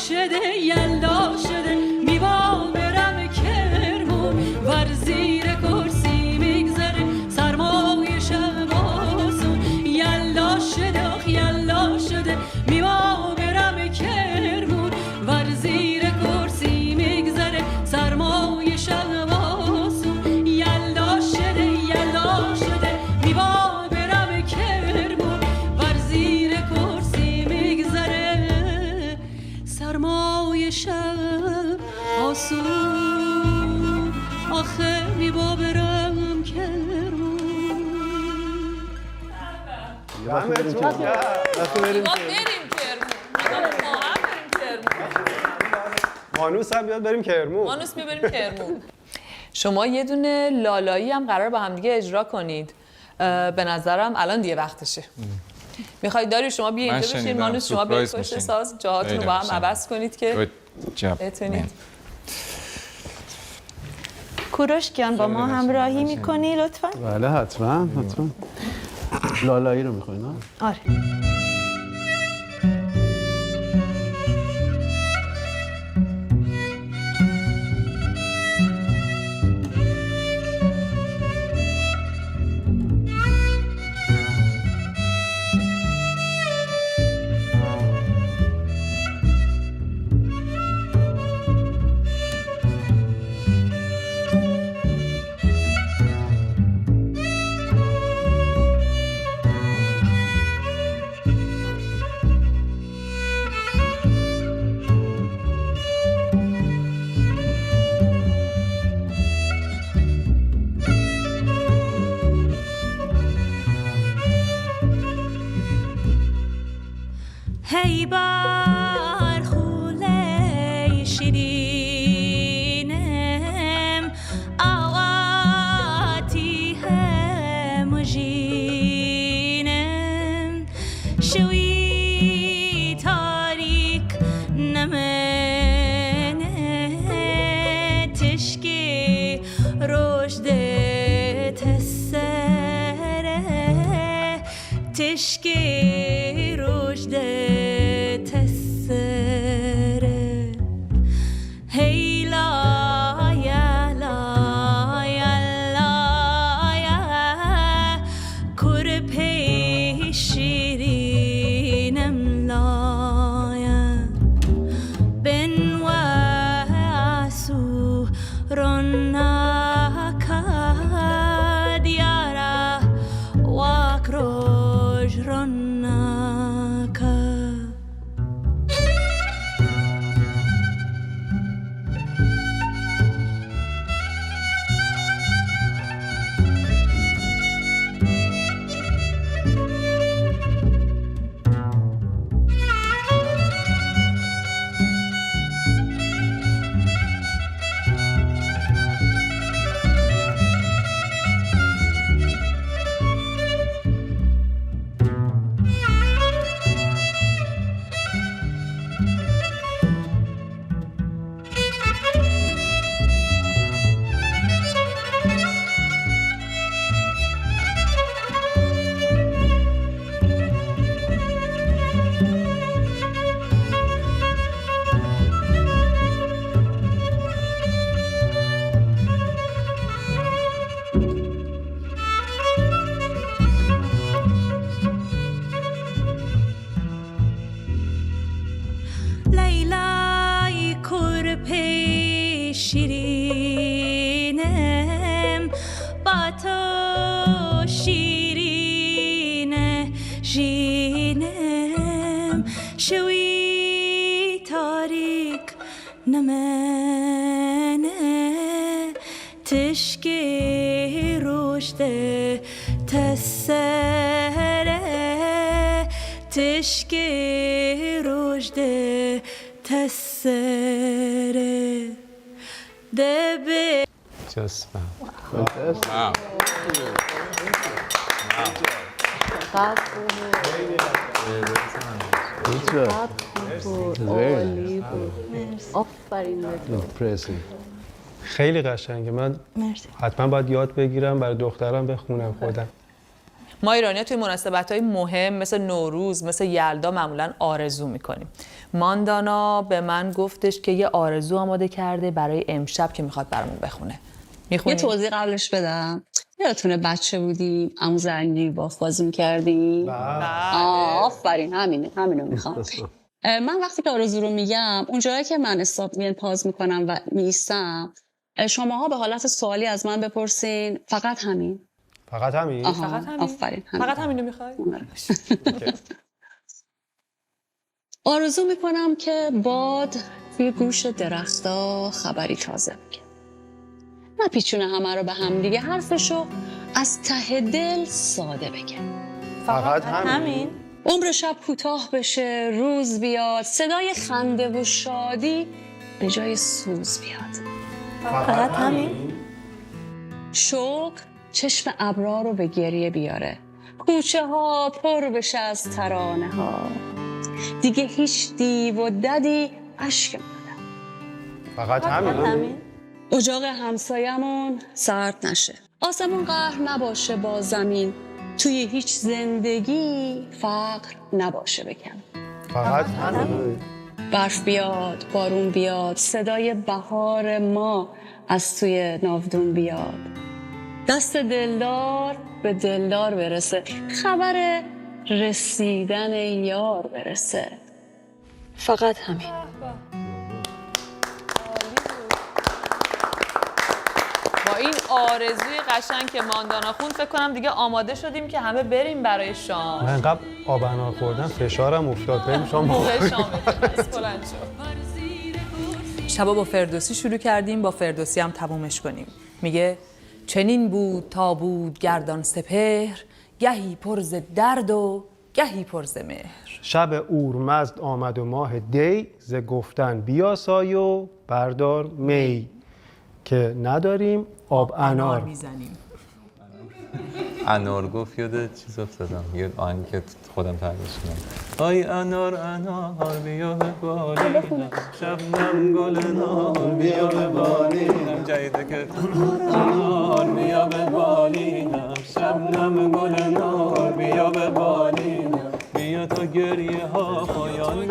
Speaker 7: شده یلدا شده میوا برم کرمون ور زیر کرسی میگذره سرمای شب آسون یلدا شده آخ یلدا شده میوا برم کرمون ور زیر کرسی میگذره سرمای شب آسون یلدا شده میوا برم کرمون ور زیر کرسی میگذره سرمای شب آسون آخه میوا برم کرمون
Speaker 2: وقتی بریم کرمون مانوس هم بیاد بریم کرمون.
Speaker 1: مانوس بریم کرمون. شما یه دونه لالایی هم قرار با هم دیگه اجرا کنید. به نظرم الان دیگه وقتشه. میخواید داری شما بیا اینجا بشین مانوس شما برید پشت ساز جاهاتون رو با هم عوض کنید که بتونید.
Speaker 12: کوروشکیان با ما همراهی میکنی لطفا؟
Speaker 8: بله حتما. لالایی رو میخوایی نه؟
Speaker 12: آره.
Speaker 7: هی بر خوله شیرینم آواتی هموجینم شوی تاریک نمنه تشکی رشد تسره تشکی رشد شیرینم با تو شیرینه جینم شوی تاریک نمنه تشکی رشد تسره تشکی رشد تسره دبی
Speaker 2: Just wow. خیلی قشنگه. من حتما باید یاد بگیرم برای دخترم بخونم خودم.
Speaker 1: ما ایرانی‌ها توی مناسبت‌های مهم مثل نوروز، مثل یلدا معمولاً آرزو می‌کنیم. ماندانا به من گفتش که یه آرزو آماده کرده برای امشب که میخواد برامون بخونه.
Speaker 9: یه توضیح قبلش بدم. یادتونه بچه بودیم عمو زنگی باف بازی می‌کردیم؟ آفرین، همینو میخوام. من وقتی که آرزو رو میگم، اونجایی که من پاز میکنم و میستم، شماها به حالت سوالی از من بپرسین فقط همین.
Speaker 2: فقط همین؟
Speaker 1: فقط همین؟
Speaker 9: آفرین، همین.
Speaker 1: فقط همینو میخوای؟
Speaker 9: آرزو میکنم که باد توی گوش درختا خبری تازه بگه. نپیچونه همه رو به هم دیگه، حرفشو از ته دل ساده بگه.
Speaker 2: فقط همین؟
Speaker 9: عمر شب کوتاه بشه، روز بیاد، صدای خنده و شادی به جای سوز بیاد.
Speaker 12: فقط همین؟
Speaker 9: شوق چشم ابرا رو به گریه بیاره، کوچه ها پر بشه از ترانه ها، دیگه هیچ دیو و ددی اشک نداره.
Speaker 2: فقط همین؟
Speaker 9: اجاق همسایمون سرد نشه، آسمون قهر نباشه با زمین، توی هیچ زندگی فقر نباشه بکن.
Speaker 2: فقط همین؟
Speaker 9: برف بیاد، بارون بیاد، صدای بهار ما از توی ناودون بیاد، دست دلدار به دلدار برسه، خبر رسیدن یار برسه. فقط همین.
Speaker 1: با این آرزوی قشنگ که ماندانا خوند فکر کنم دیگه آماده شدیم که همه بریم برای شام.
Speaker 2: من انقدر آب انار خوردم فشارم افتاد. بریم شام
Speaker 1: موقع شامه. بلند شو. شبا با فردوسی شروع کردیم، با فردوسی هم تمومش کنیم. میگه چنین بود تا بود گردان سپهر، گهی پر ز درد و گهی پر ز مهر.
Speaker 2: شب اورمزد آمد و ماه دی، ز گفتن بیاسای و بردار می، که نداریم آب انار
Speaker 1: میزنیم.
Speaker 10: انار گفت یاد چیز افتادم، یاد آهنگی که خودم تعریف کنم. آی انار انار بیا به بالینم، شبنم گل نار بیا به بالینم، جایده که انار بیا به بالینم، شبنم گل نار بیا به بالینم، بیا تا گریه ها پایان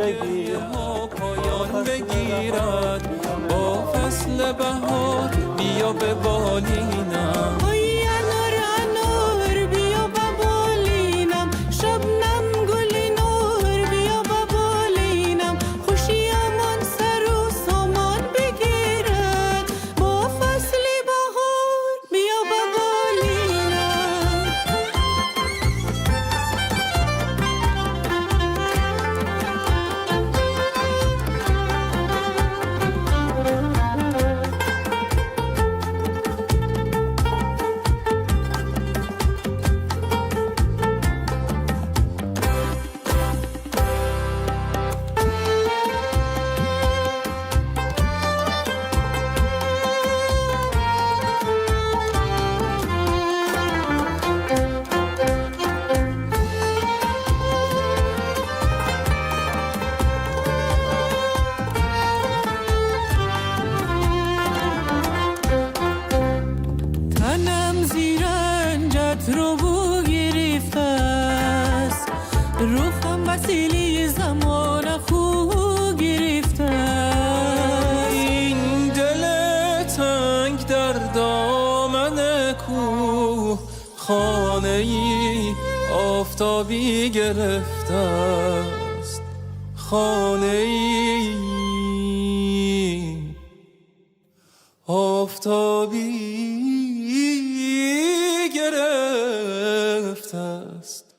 Speaker 10: بگیرد با فصل بهار بیا به بالینم.
Speaker 14: آفتابی گرفته است، خانه ای آفتابی